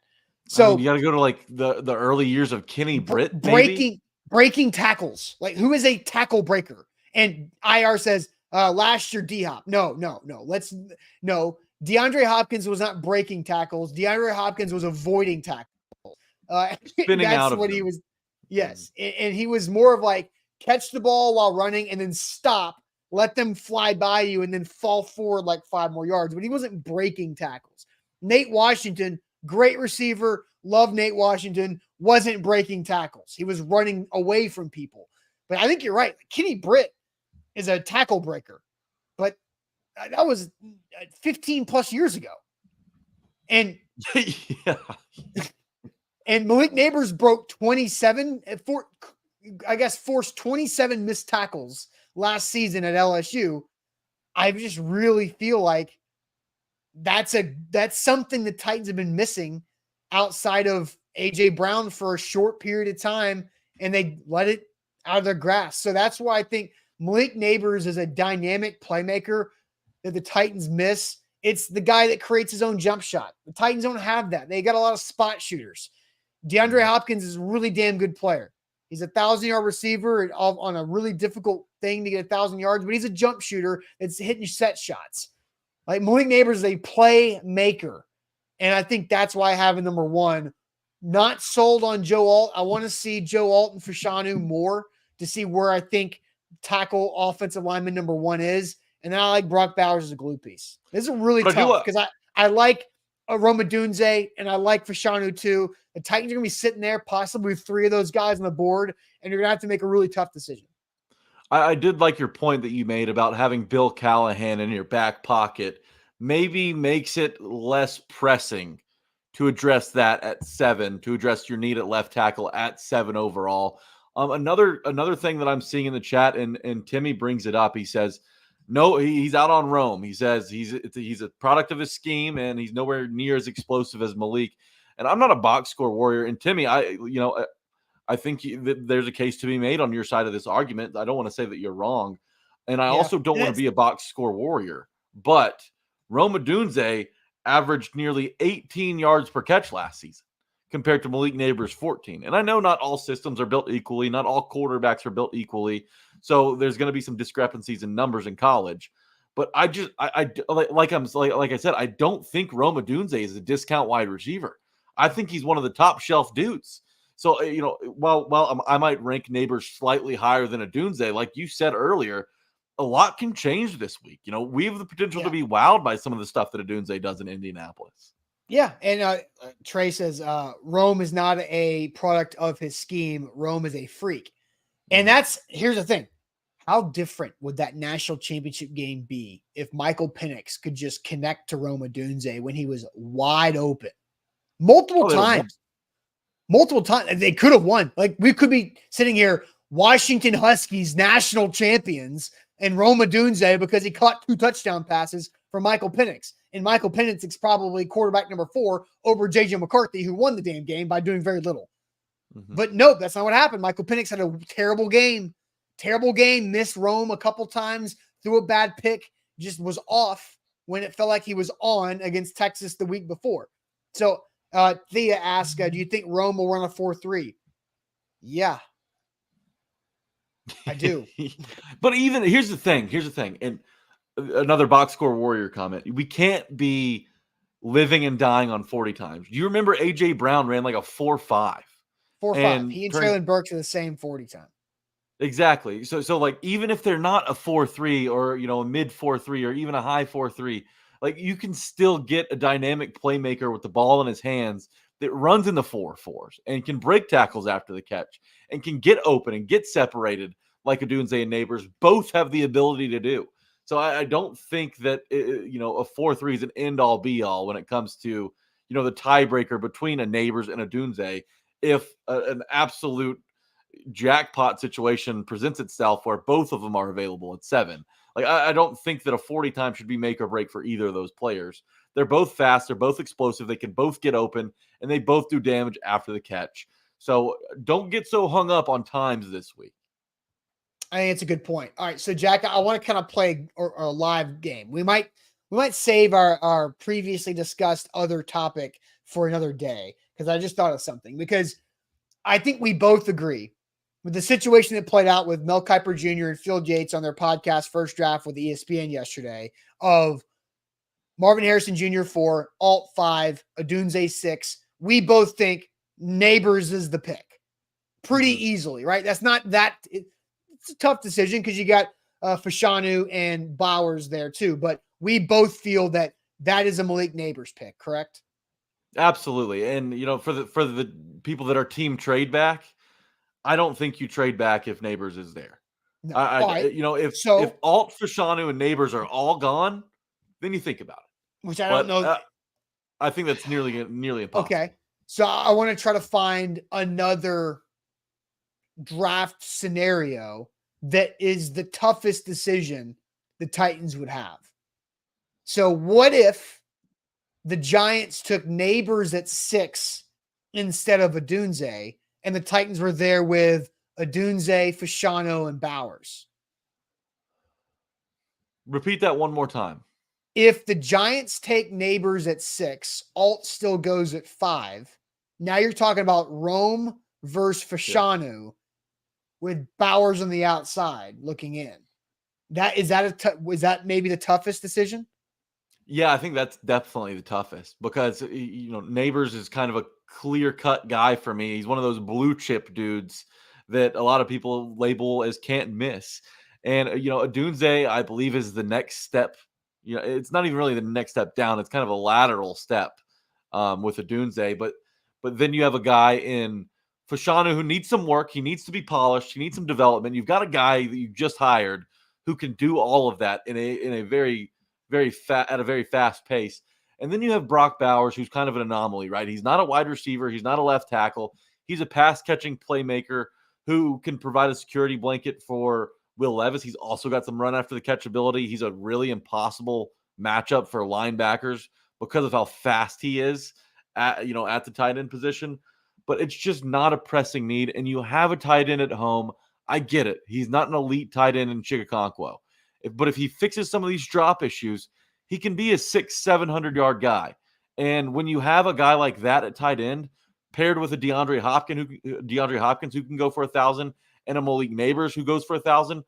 So you got to go to like the early years of Kenny Britt, breaking tackles. Like, who is a tackle breaker? And IR says last year D-Hop. No. DeAndre Hopkins was not breaking tackles. DeAndre Hopkins was avoiding tackles. Spinning out of what he was. Yes. And he was more of like catch the ball while running and then stop, let them fly by you, and then fall forward like 5 more yards. But he wasn't breaking tackles. Nate Washington, great receiver. Love Nate Washington. Wasn't breaking tackles. He was running away from people. But I think you're right. Kenny Britt is a tackle breaker. But that was 15 plus years ago. And yeah. And Malik Neighbors broke 27, forced 27 missed tackles last season at LSU. I just really feel like that's something the Titans have been missing outside of A.J. Brown for a short period of time, and they let it out of their grasp. So that's why I think Malik Neighbors is a dynamic playmaker that the Titans miss. It's the guy that creates his own jump shot. The Titans don't have that. They got a lot of spot shooters. DeAndre Hopkins is a really damn good player. He's a 1,000-yard receiver on a really difficult thing to get 1,000 yards, but he's a jump shooter that's hitting set shots. Like Malik Neighbors is a playmaker. And I think that's why I have him number one. Not sold on Joe Alt. I want to see Joe Alt and Fashanu more to see where I think tackle offensive lineman number one is. And then I like Brock Bowers as a glue piece. This is really tough because I like Roma Dunze and I like Fashanu too. The Titans are going to be sitting there possibly with three of those guys on the board, and you're going to have to make a really tough decision. I did like your point that you made about having Bill Callahan in your back pocket. Maybe makes it less pressing to address that at 7, to address your need at left tackle at 7 overall. Another thing that I'm seeing in the chat, and Timmy brings it up. He says, no, he's out on Rome. He says he's a product of his scheme, and he's nowhere near as explosive as Malik. And I'm not a box score warrior. And Timmy, I think there's a case to be made on your side of this argument. I don't want to say that you're wrong. And I also don't want to be a box score warrior. But Roma Dunze averaged nearly 18 yards per catch last season compared to Malik Neighbors' 14. And I know not all systems are built equally. Not all quarterbacks are built equally. So there's going to be some discrepancies in numbers in college. But like I said, I don't think Roma Dunze is a discount wide receiver. I think he's one of the top shelf dudes. So, while I might rank Neighbors slightly higher than a Dunze, like you said earlier, a lot can change this week. We have the potential to be wowed by some of the stuff that a Dunze does in Indianapolis. Yeah, and Trey says Rome is not a product of his scheme. Rome is a freak. And here's the thing. How different would that national championship game be if Michael Penix could just connect to Roma Dunze when he was wide open? Multiple times. They could have won. Like, we could be sitting here, Washington Huskies national champions, and Roma Dunze because he caught 2 touchdown passes for Michael Penix. And Michael Penix is probably quarterback number 4 over J.J. McCarthy, who won the damn game by doing very little. Mm-hmm. But nope, that's not what happened. Michael Penix had a terrible game, missed Rome a couple times, threw a bad pick, just was off when it felt like he was on against Texas the week before. So Thea asked, do you think Rome will run a 4-3? Yeah, I do. But even here's the thing. And another box score warrior comment. We can't be living and dying on 40 times. Do you remember A.J. Brown ran like a 4-5? 4-5. He and Treylon Burks are the same 40 time. Exactly. So like, even if they're not a 4-3 or, a mid 4-3 or even a high 4-3, like, you can still get a dynamic playmaker with the ball in his hands that runs in the 4-4s and can break tackles after the catch and can get open and get separated like a Dunze and Neighbors both have the ability to do. So I don't think that, a 4-3 is an end-all be-all when it comes to, the tiebreaker between a Neighbors and a Dunze. If an absolute jackpot situation presents itself where both of them are available at 7. Like, I don't think that a 40 time should be make or break for either of those players. They're both fast. They're both explosive. They can both get open, and they both do damage after the catch. So don't get so hung up on times this week. I think it's a good point. All right, so Jack, I want to kind of play a live game. We might save our previously discussed other topic for another day, because I just thought of something. Because I think we both agree with the situation that played out with Mel Kiper Jr. and Phil Yates on their podcast First Draft with ESPN yesterday, of Marvin Harrison Jr. 4, Alt 5, Adunze 6. We both think Neighbors is the pick pretty easily, right? That's not that it's a tough decision because you got Fashanu and Bowers there too, but we both feel that is a Malik Neighbors pick, correct? Absolutely. And for the people that are team trade back, I don't think you trade back if Neighbors is there. No. If Alt, Fashanu, and Neighbors are all gone, then you think about it. Which I don't know. I think that's nearly impossible. Okay. So I want to try to find another draft scenario that is the toughest decision the Titans would have. So what if the Giants took Neighbors at 6 instead of Odunze, and the Titans were there with Odunze, Fasciano, and Bowers. Repeat that one more time. If the Giants take Neighbors at 6, Alt still goes at 5. Now you're talking about Rome versus Fasciano with Bowers on the outside looking in. Was that maybe the toughest decision? Yeah, I think that's definitely the toughest because, Neighbors is kind of a clear-cut guy for me. He's one of those blue chip dudes that a lot of people label as can't miss. And, Odunze, I believe, is the next step. It's not even really the next step down. It's kind of a lateral step with Odunze. But then you have a guy in Fasciano who needs some work. He needs to be polished. He needs some development. You've got a guy that you just hired who can do all of that in a very at a very fast pace. And then you have Brock Bowers, who's kind of an anomaly, right? He's not a wide receiver. He's not a left tackle. He's a pass catching playmaker who can provide a security blanket for Will Levis. He's also got some run after the catch ability. He's a really impossible matchup for linebackers because of how fast he is at the tight end position. But it's just not a pressing need. And you have a tight end at home. I get it. He's not an elite tight end in Chigakonkwo. But if he fixes some of these drop issues, he can be a 600-700 yard guy. And when you have a guy like that at tight end, paired with a DeAndre Hopkins who can go for 1,000 and a Malik Neighbors who goes for 1,000,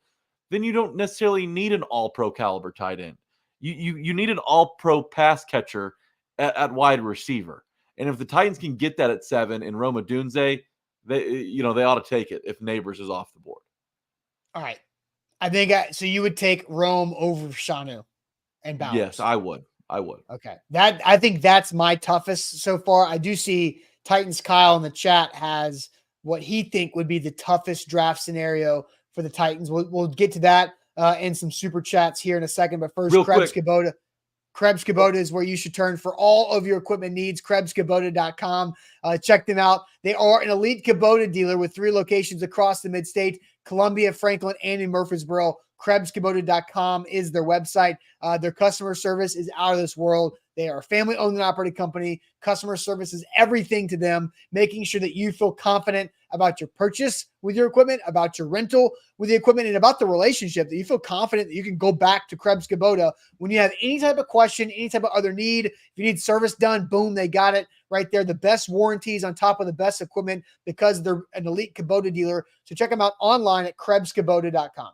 then you don't necessarily need an all-pro caliber tight end. You need an all-pro pass catcher at wide receiver. And if the Titans can get that at 7 in Rome Odunze, they ought to take it if Neighbors is off the board. All right. I think so you would take Rome over Shanu and Bowers. Yes, I would. Okay. I think that's my toughest so far. I do see Titans Kyle in the chat has what he think would be the toughest draft scenario for the Titans. We'll get to that in some super chats here in a second. But first, Krebs Kubota is where you should turn for all of your equipment needs. KrebsKubota.com. Check them out. They are an elite Kubota dealer with 3 locations across the mid-state: Columbia, Franklin, and in Murfreesboro. KrebsKubota.com is their website. Their customer service is out of this world. They are a family-owned and operated company. Customer service is everything to them, making sure that you feel confident about your purchase with your equipment, about your rental with the equipment, and about the relationship, that you feel confident that you can go back to Krebs Kubota when you have any type of question, any type of other need. If you need service done, boom, they got it right there. The best warranties on top of the best equipment because they're an elite Kubota dealer. So check them out online at KrebsKubota.com.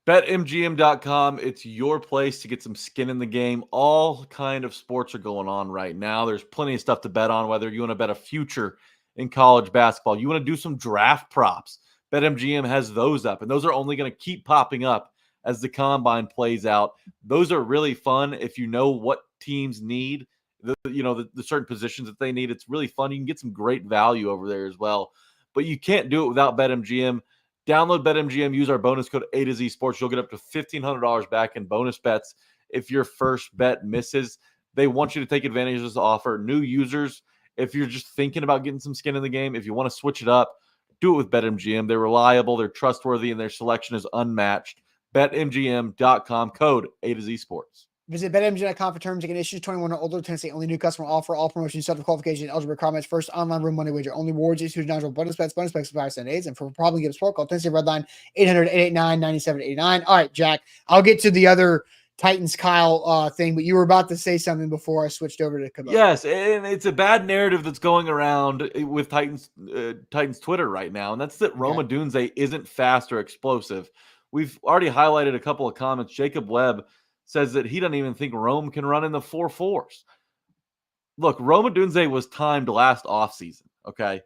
BetMGM.com. It's your place to get some skin in the game. All kind of sports are going on right now. There's plenty of stuff to bet on, whether you want to bet a future in college basketball, you want to do some draft props. BetMGM has those up, and those are only going to keep popping up as the combine plays out. Those are really fun if you know what teams need, the certain positions that they need. It's really fun. You can get some great value over there as well, but you can't do it without BetMGM. Download BetMGM, use our bonus code A to Z Sports. You'll get up to $1,500 back in bonus bets if your first bet misses. They want you to take advantage of this offer. New users, if you're just thinking about getting some skin in the game, if you want to switch it up, do it with BetMGM. They're reliable, they're trustworthy, and their selection is unmatched. BetMGM.com, code A to Z Sports. Visit BetMGM.com for terms and conditions. 21 or older, Tennessee only. New customer offer. All promotions subject to qualification and eligible requirements. First online room money wager. Only rewards issued non bonus bets. Bonus bets expire 7 days. And for problem, give sport. Call Tennessee Redline 800-889-9789. All right, Jack. I'll get to the other Titans Kyle thing, but you were about to say something before I switched over to Kubota. Yes, and it's a bad narrative that's going around with Titans Twitter right now, and that's that Rome Odunze isn't fast or explosive. We've already highlighted a couple of comments. Jacob Webb says that he doesn't even think Rome can run in the 4.4s. Look, Rome Odunze was timed last offseason, okay?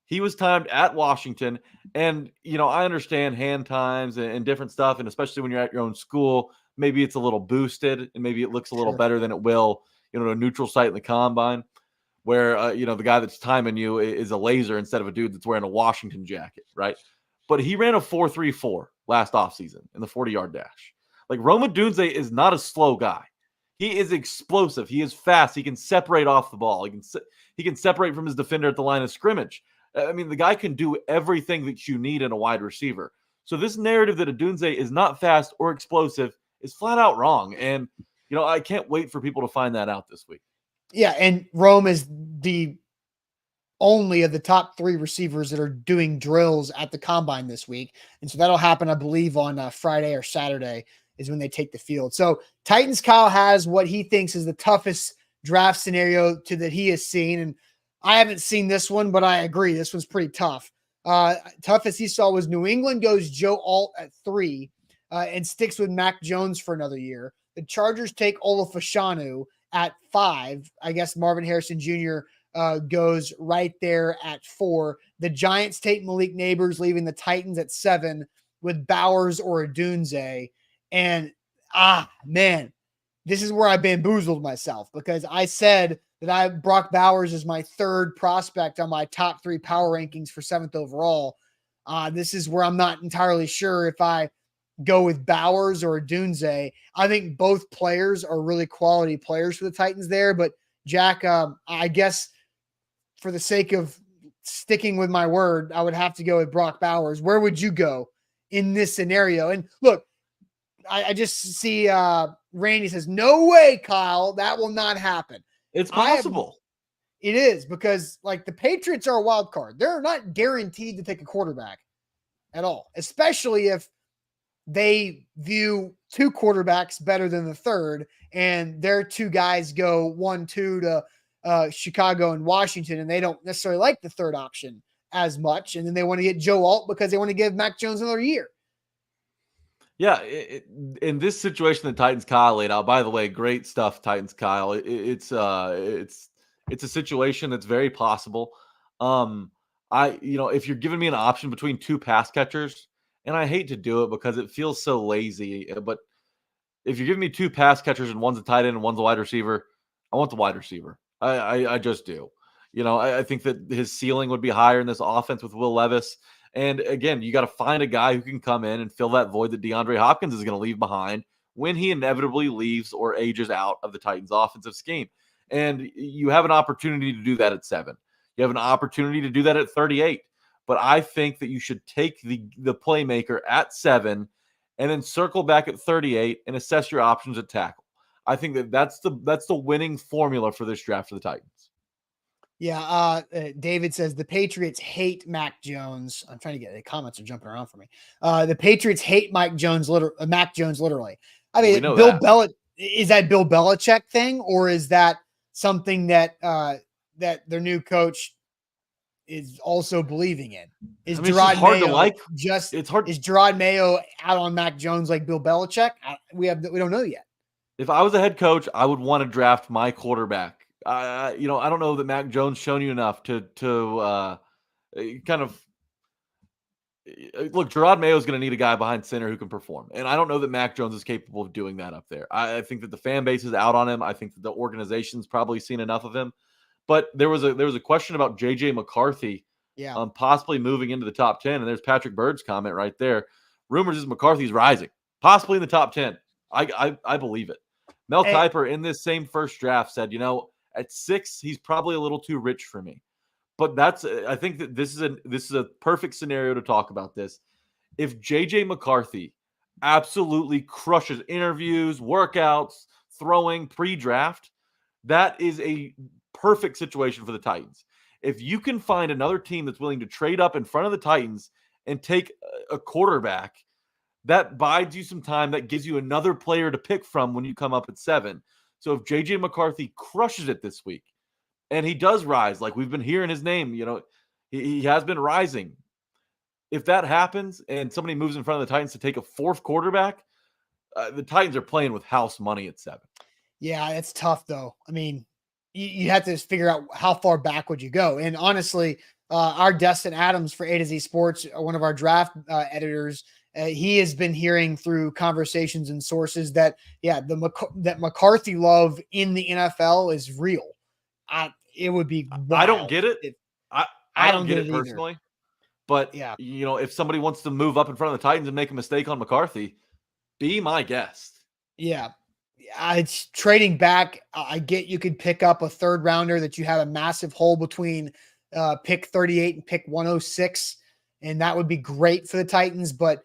He was timed at Washington, and, I understand hand times and different stuff, and especially when you're at your own school, maybe it's a little boosted, and maybe it looks a little better than it will, a neutral site in the combine where, the guy that's timing you is a laser instead of a dude that's wearing a Washington jacket, right? But he ran a 4.34 last offseason in the 40-yard dash. Like, Rome Odunze is not a slow guy. He is explosive. He is fast. He can separate off the ball. He can separate from his defender at the line of scrimmage. I mean, the guy can do everything that you need in a wide receiver. So this narrative that Odunze is not fast or explosive is flat out wrong. And, I can't wait for people to find that out this week. Yeah, and Rome is the only of the top 3 receivers that are doing drills at the combine this week. And so that'll happen, I believe, on Friday or Saturday is when they take the field. So Titans Kyle has what he thinks is the toughest draft scenario that he has seen. And I haven't seen this one, but I agree. This one's pretty tough. Toughest he saw was New England goes Joe Alt at 3 and sticks with Mac Jones for another year. The Chargers take Olafashanu at 5. I guess Marvin Harrison Jr. Goes right there at 4. The Giants take Malik Neighbors, leaving the Titans at 7 with Bowers or Odunze. And man, this is where I bamboozled myself because I said that Brock Bowers is my 3rd prospect on my top 3 power rankings for 7th overall. This is where I'm not entirely sure if I go with Bowers or Odunze. I think both players are really quality players for the Titans there, but Jack, I guess for the sake of sticking with my word, I would have to go with Brock Bowers. Where would you go in this scenario? And look, I just see Randy says, no way, Kyle, that will not happen. It's possible. It is because like the Patriots are a wild card. They're not guaranteed to take a quarterback at all, especially if they view 2 quarterbacks better than the 3rd and their 2 guys go 1-2 to Chicago and Washington, and they don't necessarily like the 3rd option as much. And then they want to get Joe Alt because they want to give Mac Jones another year. Yeah. In this situation, the Titans Kyle laid out, by the way, great stuff, Titans Kyle. It's a situation that's very possible. If you're giving me an option between 2 pass catchers, and I hate to do it because it feels so lazy, but if you're giving me 2 pass catchers and one's a tight end and one's a wide receiver, I want the wide receiver. I just do. I think that his ceiling would be higher in this offense with Will Levis. And again, you got to find a guy who can come in and fill that void that DeAndre Hopkins is going to leave behind when he inevitably leaves or ages out of the Titans offensive scheme. And you have an opportunity to do that at 7. You have an opportunity to do that at 38. But I think that you should take the playmaker at 7 and then circle back at 38 and assess your options at tackle. I think that's the winning formula for this draft for the Titans. Yeah, David says the Patriots hate Mac Jones. I'm trying to get the comments are jumping around for me. The Patriots hate Mac Jones literally. I mean, Bill Belichick, is that Bill Belichick thing, or is that something that that their new coach is also believing in? Is Gerard Mayo is Gerard Mayo out on Mac Jones like Bill Belichick? We don't know yet. If I was a head coach, I would want to draft my quarterback. I don't know that Mac Jones shown you enough to kind of look. Gerard Mayo is going to need a guy behind center who can perform, and I don't know that Mac Jones is capable of doing that up there. I think that the fan base is out on him. I think that the organization's probably seen enough of him. But there was a question about J.J. McCarthy, possibly moving into the top 10, and there's Patrick Bird's comment right there. Rumors is McCarthy's rising, possibly in the top 10. I believe it. Mel Kiper in this same first draft said, at 6, he's probably a little too rich for me. But I think that this is a perfect scenario to talk about this. If J.J. McCarthy absolutely crushes interviews, workouts, throwing, pre-draft, that is a perfect situation for the Titans. If you can find another team that's willing to trade up in front of the Titans and take a quarterback, that buys you some time. That gives you another player to pick from when you come up at 7. So if J.J. McCarthy crushes it this week, and he does rise, like we've been hearing his name, he has been rising. If that happens and somebody moves in front of the Titans to take a 4th quarterback, the Titans are playing with house money at 7. Yeah, it's tough though. I mean, you have to figure out how far back would you go. And honestly, our Destin Adams for A to Z Sports, one of our draft editors, he has been hearing through conversations and sources that, that McCarthy love in the NFL is real. It would be wild. I don't get it. I don't get it personally. Either. But, if somebody wants to move up in front of the Titans and make a mistake on McCarthy, be my guest. Yeah. It's trading back. I get you could pick up a 3rd rounder that you have a massive hole between pick 38 and pick 106, and that would be great for the Titans. But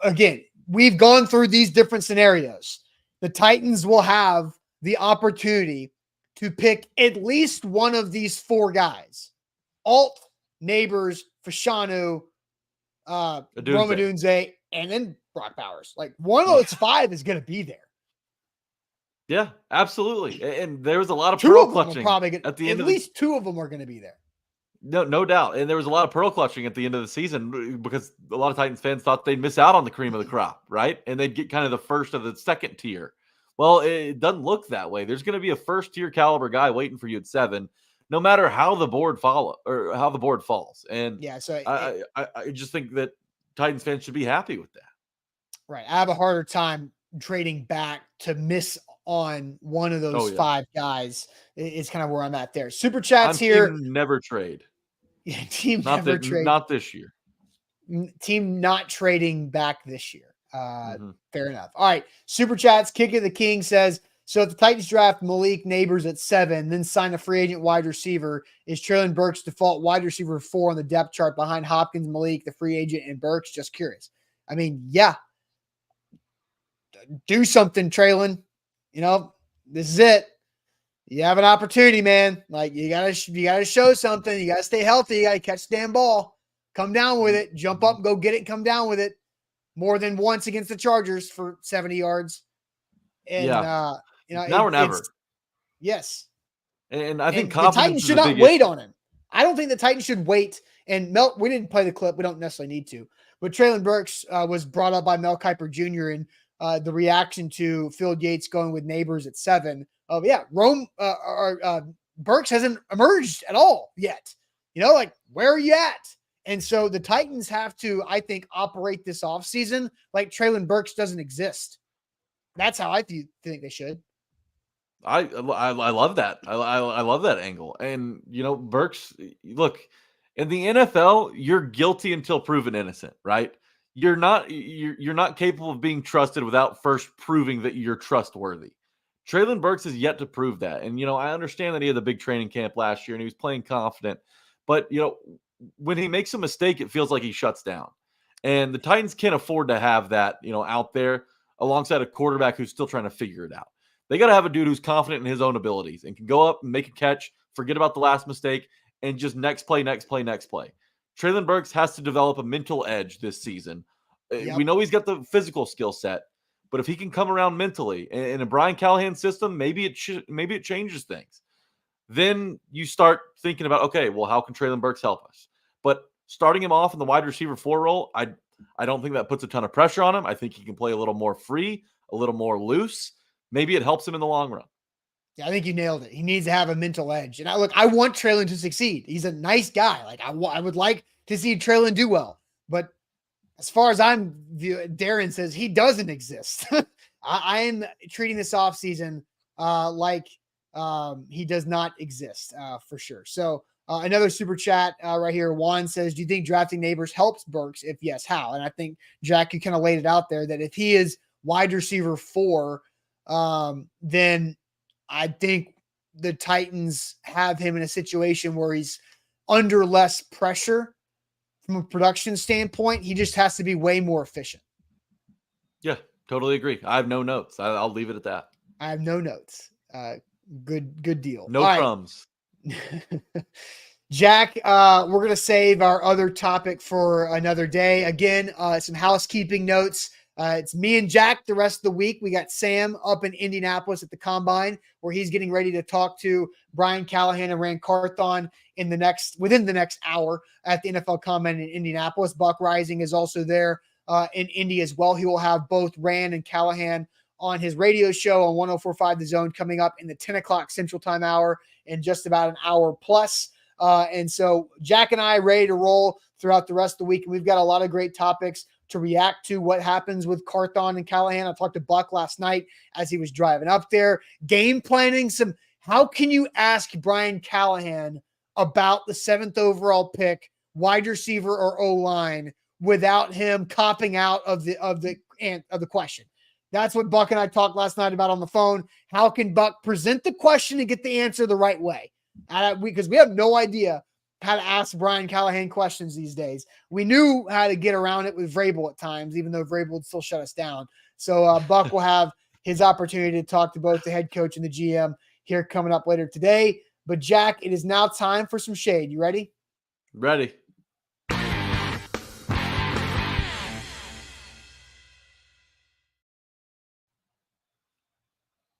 again, we've gone through these different scenarios. The Titans will have the opportunity to pick at least one of these four guys: Alt, Neighbors, Fashanu, Romadunze, and then Brock Bowers. Like one of those five is going to be there. Yeah, absolutely. And there was a lot of Two pearl of them clutching probably get, at the at end least two of them are going to be there. No doubt. And there was a lot of pearl clutching at the end of the season because a lot of Titans fans thought they'd miss out on the cream of the crop, right? And they'd get kind of the first of the second tier. Well, it doesn't look that way. There's going to be a first tier caliber guy waiting for you at 7, no matter how the board falls. And yeah, so I just think that Titans fans should be happy with that. Right. I have a harder time trading back to miss on one of those five guys. Is kind of where I'm at there. Super chats here. Team never trade. Yeah, team not never trade. Not this year. Team not trading back this year. Fair enough. All right. Super chats. Kick of the King says, so if the Titans draft Malik Neighbors at 7, then sign a free agent wide receiver, is Treylon Burks default wide receiver 4 on the depth chart behind Hopkins, Malik, the free agent, and Burks? Just curious. I mean, yeah. Do something, Treylon. You know, this is it. You have an opportunity, man. Like you gotta show something. You gotta stay healthy. You gotta catch the damn ball. Come down with it. Jump up, go get it, and come down with it. More than once against the Chargers for 70 yards. And now or never. Yes. And I think the Titans should not wait on him. I don't think the Titans should wait. And we didn't play the clip. We don't necessarily need to. But Treylon Burks was brought up by Mel Kiper Jr. and the reaction to Phil Yates going with Neighbors at 7. Oh yeah, Burks hasn't emerged at all yet. You know, like where are you at? And so the Titans have to, I think, operate this offseason like Treylon Burks doesn't exist. That's how I think they should. I love that. I love that angle. And you know, Burks, look, in the NFL, you're guilty until proven innocent, right? You're not capable of being trusted without first proving that you're trustworthy. Treylon Burks has yet to prove that. And, you know, I understand that he had the big training camp last year and he was playing confident. But, you know, when he makes a mistake, it feels like he shuts down. And the Titans can't afford to have that, you know, out there alongside a quarterback who's still trying to figure it out. They got to have a dude who's confident in his own abilities and can go up and make a catch, forget about the last mistake, and just next play. Treylon Burks has to develop a mental edge this season. Yep. We know he's got the physical skill set, but if he can come around mentally in a Brian Callahan system, maybe it changes things. Then you start thinking about, okay, well, how can Treylon Burks help us? But starting him off in the wide receiver 4 role, I don't think that puts a ton of pressure on him. I think he can play a little more free, a little more loose. Maybe it helps him in the long run. Yeah, I think you nailed it. He needs to have a mental edge. And I want Treylon to succeed. He's a nice guy. Like I would like to see Treylon do well. But as far as I'm viewing, Darren says he doesn't exist. I am treating this offseason like he does not exist for sure. So another super chat right here. Juan says, do you think drafting Neighbors helps Burks? If yes, how? And I think, Jack, you kind of laid it out there that if he is wide receiver 4, then I think the Titans have him in a situation where he's under less pressure from a production standpoint. He just has to be way more efficient. Yeah, totally agree. I have no notes. I'll leave it at that. I have no notes. Good deal. No crumbs. Jack, we're going to save our other topic for another day. Again, some housekeeping notes. It's me and Jack the rest of the week. We got Sam up in Indianapolis at the Combine, where he's getting ready to talk to Brian Callahan and Rand Carthon within the next hour at the NFL Combine in Indianapolis. Buck Rising is also there in Indy as well. He will have both Rand and Callahan on his radio show on 104.5 The Zone coming up in the 10 o'clock Central Time hour in just about an hour plus. And so Jack and I are ready to roll throughout the rest of the week. And we've got a lot of great topics to react to what happens with Carthon and Callahan. I talked to Buck last night as he was driving up there, game planning how can you ask Brian Callahan about the 7th overall pick, wide receiver or O-line, without him copping out of the question? That's what Buck and I talked last night about on the phone. How can Buck present the question and get the answer the right way? Because we have no idea how to ask Brian Callahan questions these days. We knew how to get around it with Vrabel at times, even though Vrabel would still shut us down. So Buck will have his opportunity to talk to both the head coach and the GM here coming up later today. But Jack, it is now time for some shade. You ready? Ready.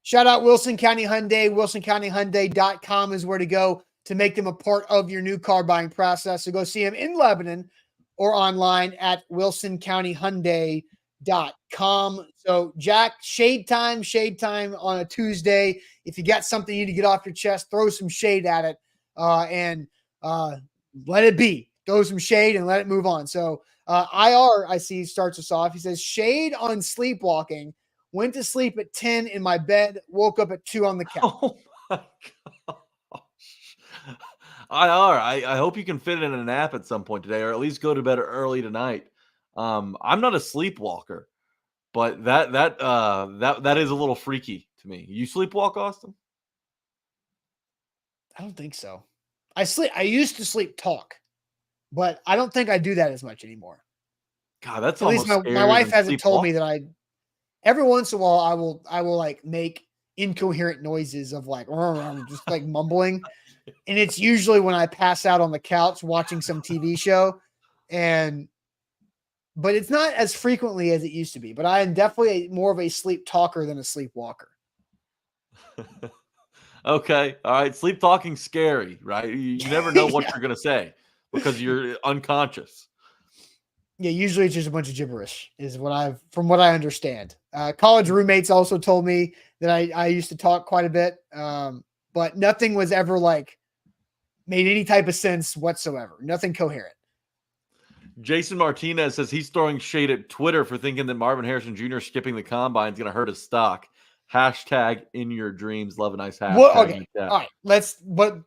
Shout out Wilson County Hyundai. WilsonCountyHyundai.com is where to go to make them a part of your new car buying process. So go see them in Lebanon or online at WilsonCountyHyundai.com. So Jack, shade time on a Tuesday. If you got something you need to get off your chest, throw some shade at it and let it be. Throw some shade and let it move on. So IR, I see, starts us off. He says, shade on sleepwalking. Went to sleep at 10 in my bed, woke up at 2 on the couch. Oh my gosh. I hope you can fit in a nap at some point today, or at least go to bed early tonight. I'm not a sleepwalker, but that is a little freaky to me. You sleepwalk, Austin? I don't think so. I used to sleep talk, but I don't think I do that as much anymore. God, that's at least almost my wife hasn't told me that that every once in a while I will like make incoherent noises of like just like mumbling. And it's usually when I pass out on the couch watching some TV show. But it's not as frequently as it used to be. But I am definitely more of a sleep talker than a sleepwalker. Okay. All right. Sleep talking's scary, right? You never know what you're going to say because you're unconscious. Yeah, usually it's just a bunch of gibberish is from what I understand. College roommates also told me that I used to talk quite a bit, but nothing was ever like made any type of sense whatsoever. Nothing coherent. Jason Martinez says he's throwing shade at Twitter for thinking that Marvin Harrison Jr. skipping the combine is going to hurt his stock. Hashtag in your dreams. Love a nice hashtag. Well, okay. All right. But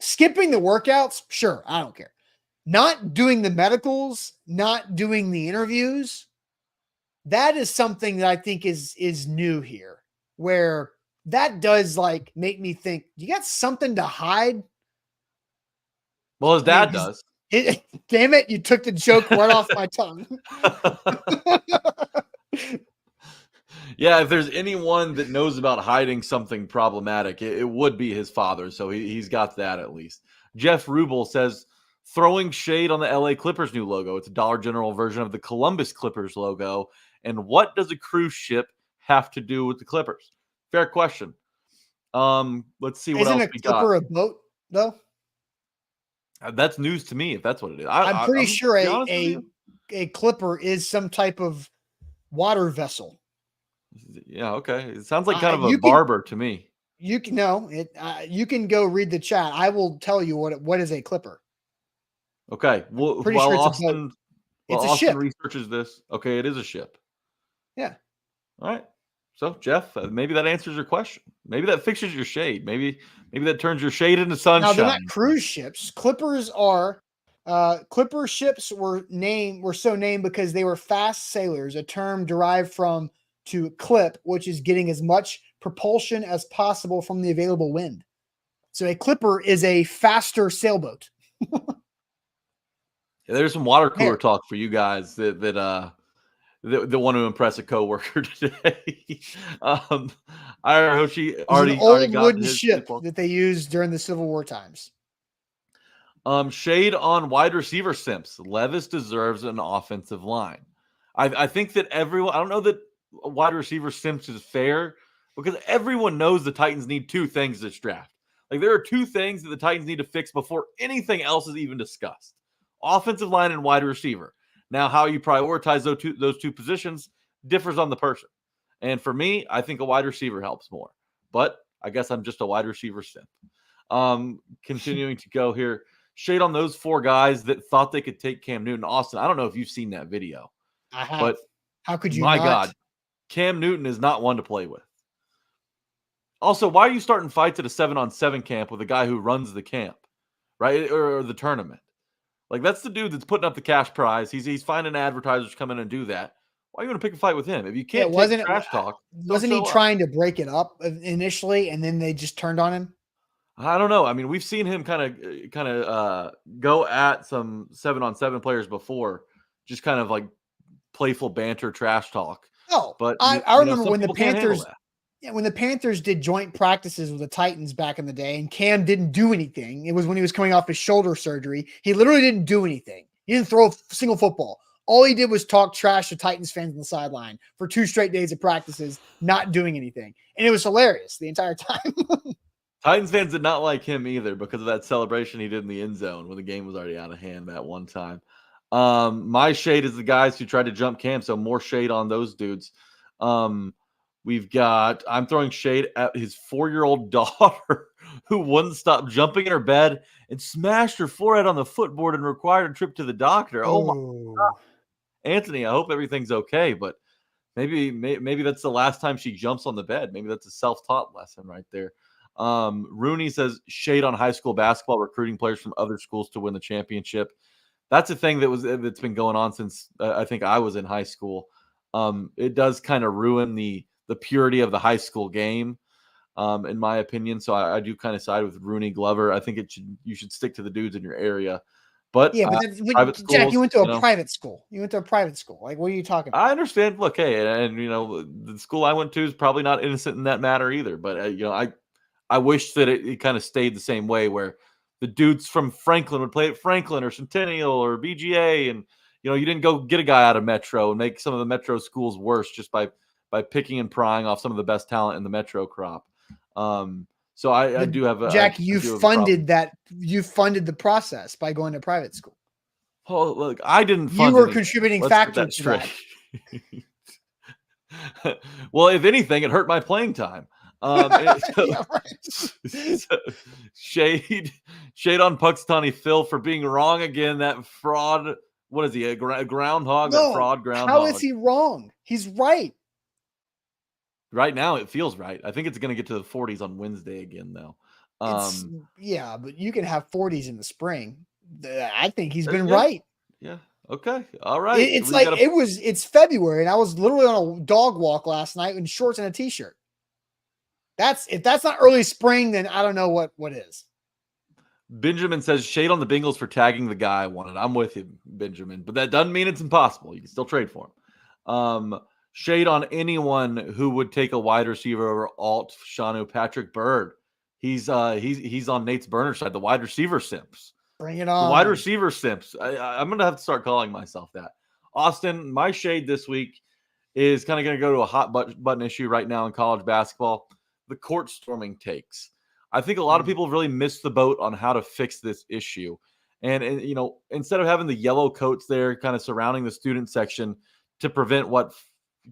skipping the workouts, sure. I don't care. Not doing the medicals, not doing the interviews, that is something that I think is new here, where that does like make me think, you got something to hide? Well, his dad does. Damn it, you took the joke right off my tongue. Yeah, if there's anyone that knows about hiding something problematic, it would be his father. So he's got that at least. Jeff Rubel says, throwing shade on the LA Clippers new logo. It's a Dollar General version of the Columbus Clippers logo. And what does a cruise ship have to do with the Clippers? Fair question. Let's see what else we got. Isn't a Clipper a boat, though? That's news to me, if that's what it is. I'm pretty sure a Clipper is some type of water vessel. Yeah, okay. It sounds like kind of a barber to me. You can you can go read the chat. I will tell you what is a Clipper. Okay. Well, pretty sure Austin ship. researches this. Okay, it is a ship. Yeah. All right. So, Jeff, maybe that answers your question. Maybe that fixes your shade. Maybe that turns your shade into sunshine. Now, they're not cruise ships. Clippers are Clipper ships were so named because they were fast sailors, a term derived from to clip, which is getting as much propulsion as possible from the available wind. So a Clipper is a faster sailboat. There's some water cooler talk for you guys that want to impress a coworker today. Hoshi already got wooden ship that they used during the Civil War times. Shade on wide receiver simps. Levis deserves an offensive line. I think that everyone. I don't know that wide receiver simps is fair because everyone knows the Titans need two things this draft. Like there are two things that the Titans need to fix before anything else is even discussed. Offensive line and wide receiver. Now, how you prioritize those two positions differs on the person. And for me, I think a wide receiver helps more. But I guess I'm just a wide receiver simp. Continuing to go here. Shade on those four guys that thought they could take Cam Newton. Austin, I don't know if you've seen that video. I have. But how could you my not? God, Cam Newton is not one to play with. Also, why are you starting fights at a 7-on-7 camp with a guy who runs the camp, right? Or the tournament? Like, that's the dude that's putting up the cash prize. He's finding advertisers come in and do that. Why are you going to pick a fight with him? If you can't take trash talk, wasn't he trying to break it up initially, and then they just turned on him? I don't know. I mean, we've seen him kind of go at some 7-on-7 players before, just kind of like playful banter, trash talk. Oh, but I remember when the Panthers Yeah, when the Panthers did joint practices with the Titans back in the day and Cam didn't do anything, it was when he was coming off his shoulder surgery. He literally didn't do anything. He didn't throw a single football. All he did was talk trash to Titans fans on the sideline for 2 straight days of practices, not doing anything. And it was hilarious the entire time. Titans fans did not like him either because of that celebration he did in the end zone when the game was already out of hand that one time. My shade is the guys who tried to jump Cam, so more shade on those dudes. I'm throwing shade at his 4-year-old daughter who wouldn't stop jumping in her bed and smashed her forehead on the footboard and required a trip to the doctor. Oh my God. Anthony, I hope everything's okay, but maybe that's the last time she jumps on the bed. Maybe that's a self-taught lesson right there. Rooney says shade on high school basketball recruiting players from other schools to win the championship. That's a thing that's been going on since I think I was in high school. It does kind of ruin the purity of the high school game, in my opinion. So I do kind of side with Rooney Glover. I think you should stick to the dudes in your area. But yeah, but private Jack, schools, you went to a private school. You went to a private school. Like, what are you talking about? I understand. Look, hey, and the school I went to is probably not innocent in that matter either. But I wish that it kind of stayed the same way, where the dudes from Franklin would play at Franklin or Centennial or BGA, and you didn't go get a guy out of Metro and make some of the Metro schools worse just by picking and prying off some of the best talent in the Metro crop. So I do have a Jack. You funded the process by going to private school. Oh, look, I didn't fund. You were a contributing factor to that. Well, if anything, it hurt my playing time. Yeah, right. Shade on Puxatawny Phil for being wrong again. That fraud. What is he? A groundhog? No, a fraud groundhog. How is he wrong? He's right. Right now, it feels right. I think it's going to get to the 40s on Wednesday again, though. Yeah, but you can have 40s in the spring. I think he's been right. Yeah. Okay. All right. It's February, and I was literally on a dog walk last night in shorts and a t-shirt. If that's not early spring, then I don't know what is. Benjamin says shade on the Bengals for tagging the guy I wanted. I'm with you, Benjamin, but that doesn't mean it's impossible. You can still trade for him. Shade on anyone who would take a wide receiver over Alt Shanu. Patrick Bird. He's on Nate's burner side. The wide receiver simps. Bring it on. The wide receiver simps. I'm gonna have to start calling myself that. Austin, my shade this week is kind of going to go to a hot button issue right now in college basketball. The court storming takes. I think a lot of people have really missed the boat on how to fix this issue. And instead of having the yellow coats there kind of surrounding the student section to prevent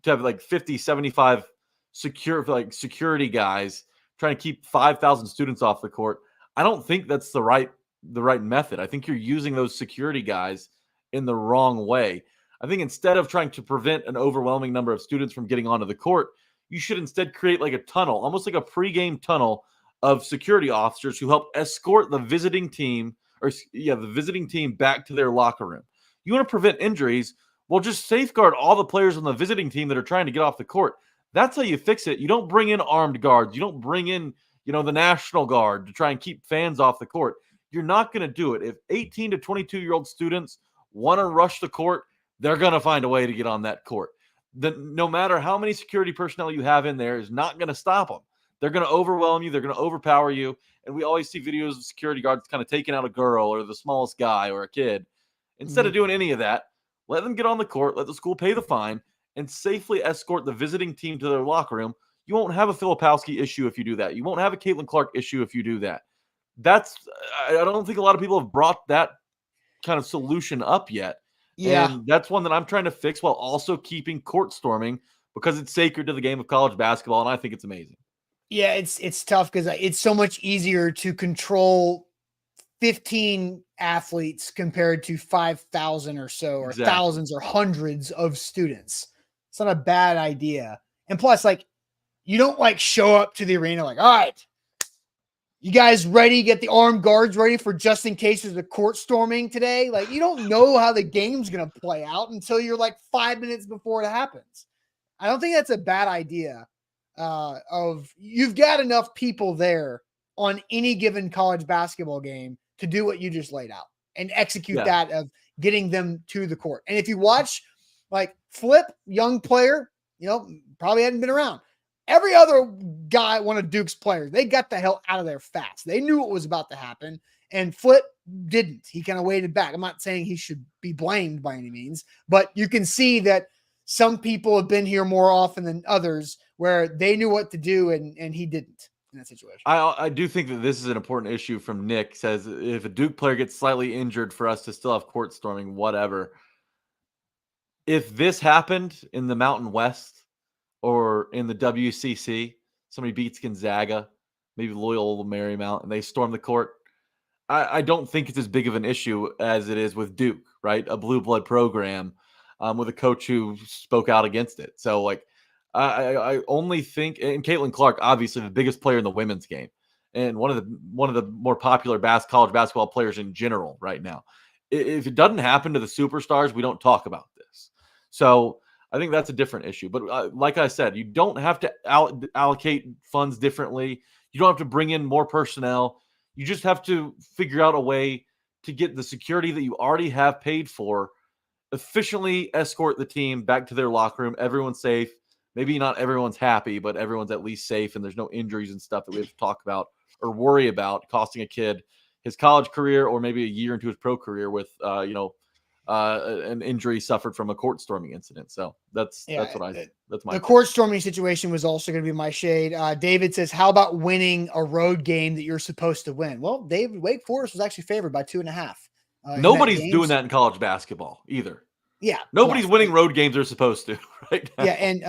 to have like 50, 75 security guys trying to keep 5,000 students off the court. I don't think that's the right method. I think you're using those security guys in the wrong way. I think instead of trying to prevent an overwhelming number of students from getting onto the court, you should instead create like a tunnel, almost like a pregame tunnel of security officers who help escort the visiting team back to their locker room. You want to prevent injuries? Well, just safeguard all the players on the visiting team that are trying to get off the court. That's how you fix it. You don't bring in armed guards. You don't bring in, the National Guard to try and keep fans off the court. You're not going to do it. If 18 to 22-year-old students want to rush the court, they're going to find a way to get on that court. No matter how many security personnel you have in there is not going to stop them. They're going to overwhelm you. They're going to overpower you. And we always see videos of security guards kind of taking out a girl or the smallest guy or a kid. Instead of doing any of that, let them get on the court, let the school pay the fine, and safely escort the visiting team to their locker room. You won't have a Filipowski issue if you do that. You won't have a Caitlin Clark issue if you do that. I don't think a lot of people have brought that kind of solution up yet. Yeah. And that's one that I'm trying to fix while also keeping court storming because it's sacred to the game of college basketball, and I think it's amazing. Yeah, it's tough because it's so much easier to control 15 athletes compared to 5,000 or so, or thousands or hundreds of students. It's not a bad idea. And plus, you don't show up to the arena all right, you guys ready? Get the armed guards ready for just in case there's a court storming today. You don't know how the game's going to play out until you're 5 minutes before it happens. I don't think that's a bad idea. You've got enough people there on any given college basketball game to do what you just laid out and execute that of getting them to the court. And if you watch Flip, young player, probably hadn't been around. Every other guy, one of Duke's players, they got the hell out of there fast. They knew what was about to happen, and Flit didn't. He kind of waited back. I'm not saying he should be blamed by any means, but you can see that some people have been here more often than others where they knew what to do, and he didn't in that situation. I do think that this is an important issue from Nick. Says if a Duke player gets slightly injured, for us to still have court storming, whatever. If this happened in the Mountain West or in the WCC, somebody beats Gonzaga, maybe Loyola Marymount, and they storm the court, I don't think it's as big of an issue as it is with Duke, right? A blue blood program with a coach who spoke out against it. So, like, I only think, and Caitlin Clark, obviously the biggest player in the women's game, and one of the more popular college basketball players in general right now. If it doesn't happen to the superstars, we don't talk about this. So I think that's a different issue. But like I said, you don't have to allocate funds differently. You don't have to bring in more personnel. You just have to figure out a way to get the security that you already have paid for, efficiently escort the team back to their locker room. Everyone's safe. Maybe not everyone's happy, but everyone's at least safe, and there's no injuries and stuff that we have to talk about or worry about costing a kid his college career or maybe a year into his pro career with, an injury suffered from a court storming incident. So that's my the court storming situation was also going to be my shade. David says, how about winning a road game that you're supposed to win? Well, David, Wake Forest was actually favored by 2.5. Nobody's doing that in college basketball either. Yeah. Nobody's winning road games they're supposed to right now. Yeah. And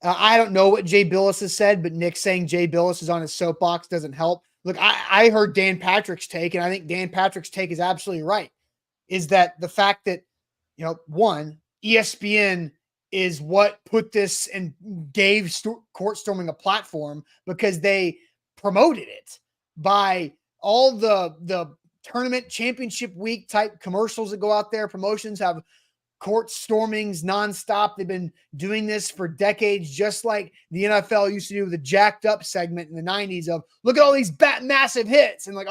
I don't know what Jay Billis has said, but Nick saying Jay Billis is on his soapbox doesn't help. Look, I heard Dan Patrick's take, and I think Dan Patrick's take is absolutely right. Is that the fact that, one, ESPN is what put this and gave court storming a platform because they promoted it by all the tournament championship week type commercials that go out there. Promotions have court stormings nonstop. They've been doing this for decades, just like the NFL used to do with the jacked up segment in the 90s of look at all these massive hits and like,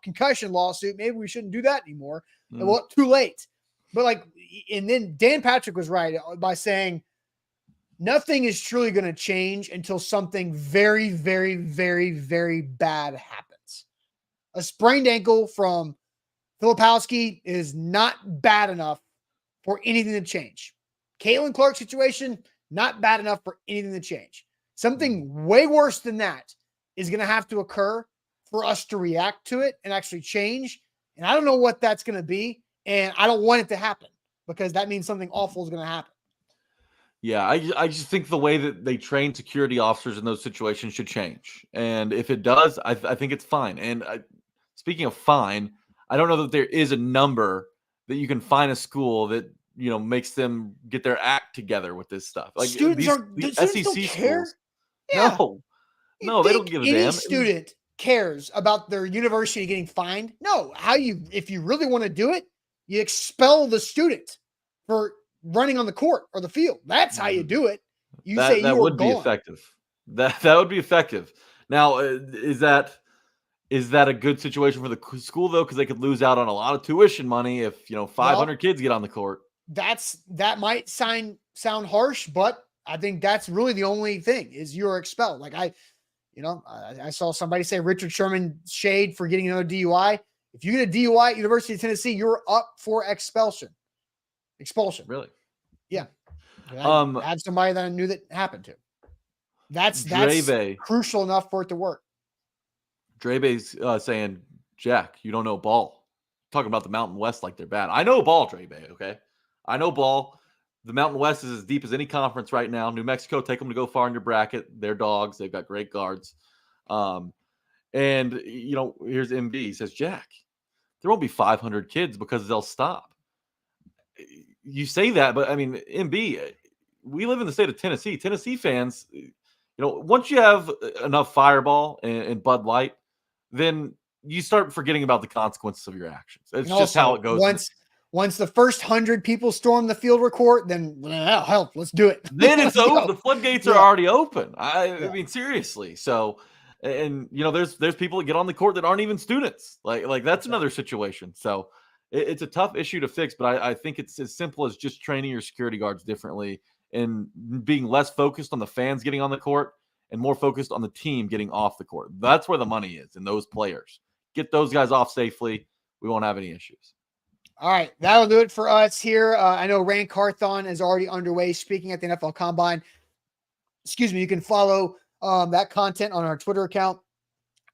concussion lawsuit. Maybe we shouldn't do that anymore. Well, too late. But and then Dan Patrick was right by saying nothing is truly going to change until something very, very, very, very bad happens. A sprained ankle from Filipowski is not bad enough for anything to change. Caitlin Clark's situation, not bad enough for anything to change. Something way worse than that is going to have to occur for us to react to it and actually change. And I don't know what that's going to be. And I don't want it to happen because that means something awful is going to happen. Yeah, I just think the way that they train security officers in those situations should change. And if it does, I think it's fine. And speaking of fine, I don't know that there is a number that you can find a school that, makes them get their act together with this stuff. Like students SEC don't care. schools. Yeah. No, they don't give a damn. Any student cares about their university getting fined. No, if you really want to do it, you expel the student for running on the court or the field. That's how you do it. That would be effective. That would be effective. Now, is that a good situation for the school though? Because they could lose out on a lot of tuition money if 500 kids get on the court. That might sound harsh, but I think that's really the only thing is you're expelled. Like I saw somebody say Richard Sherman shade for getting another DUI. If you get a DUI at University of Tennessee, you're up for expulsion. Really? Yeah. I had somebody that I knew that happened to. That's crucial enough for it to work. Drebe's saying, Jack, you don't know ball. Talking about the Mountain West like they're bad. I know ball, Drebe, okay? I know ball. The Mountain West is as deep as any conference right now. New Mexico, take them to go far in your bracket. They're dogs. They've got great guards. And, here's MB. He says, Jack, there won't be 500 kids because they'll stop. You say that, but, MB, we live in the state of Tennessee. Tennessee fans, once you have enough Fireball and Bud Light, then you start forgetting about the consequences of your actions. It's just how it goes. Once the first 100 people storm the field court, then hell, let's do it. Then it's open. The floodgates are already open. I mean, seriously. So, and there's people that get on the court that aren't even students. Like that's another situation. So it's a tough issue to fix, but I think it's as simple as just training your security guards differently and being less focused on the fans getting on the court and more focused on the team getting off the court. That's where the money is in those players. Get those guys off safely. We won't have any issues. All right, that'll do it for us here. I know Rand Carthon is already underway speaking at the NFL Combine. Excuse me. You can follow that content on our Twitter account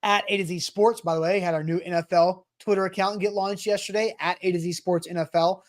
at A to Z Sports. By the way, had our new NFL Twitter account get launched yesterday at A to Z Sports NFL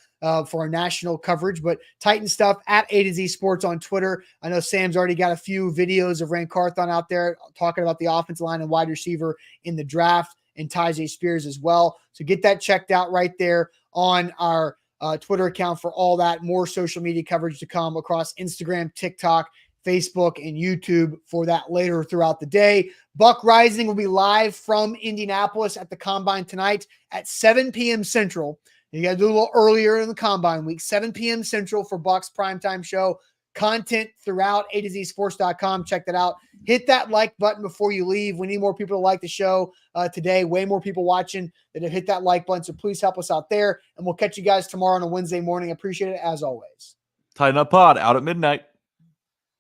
for our national coverage. But Titan stuff at A to Z Sports on Twitter. I know Sam's already got a few videos of Rand Carthon out there talking about the offensive line and wide receiver in the draft, and Tyjae Spears as well. So get that checked out right there on our Twitter account for all that. More social media coverage to come across Instagram, TikTok, Facebook, and YouTube for that later throughout the day. Buck Rising will be live from Indianapolis at the Combine tonight at 7 p.m. Central. You got to do a little earlier in the Combine week, 7 p.m. Central for Buck's primetime show. Content throughout A to Z Sports.com. Check that out. Hit that like button before you leave. We need more people to like the show today. Way more people watching that have hit that like button. So please help us out there. And we'll catch you guys tomorrow on a Wednesday morning. Appreciate it as always. Tighten Up Pod out at midnight.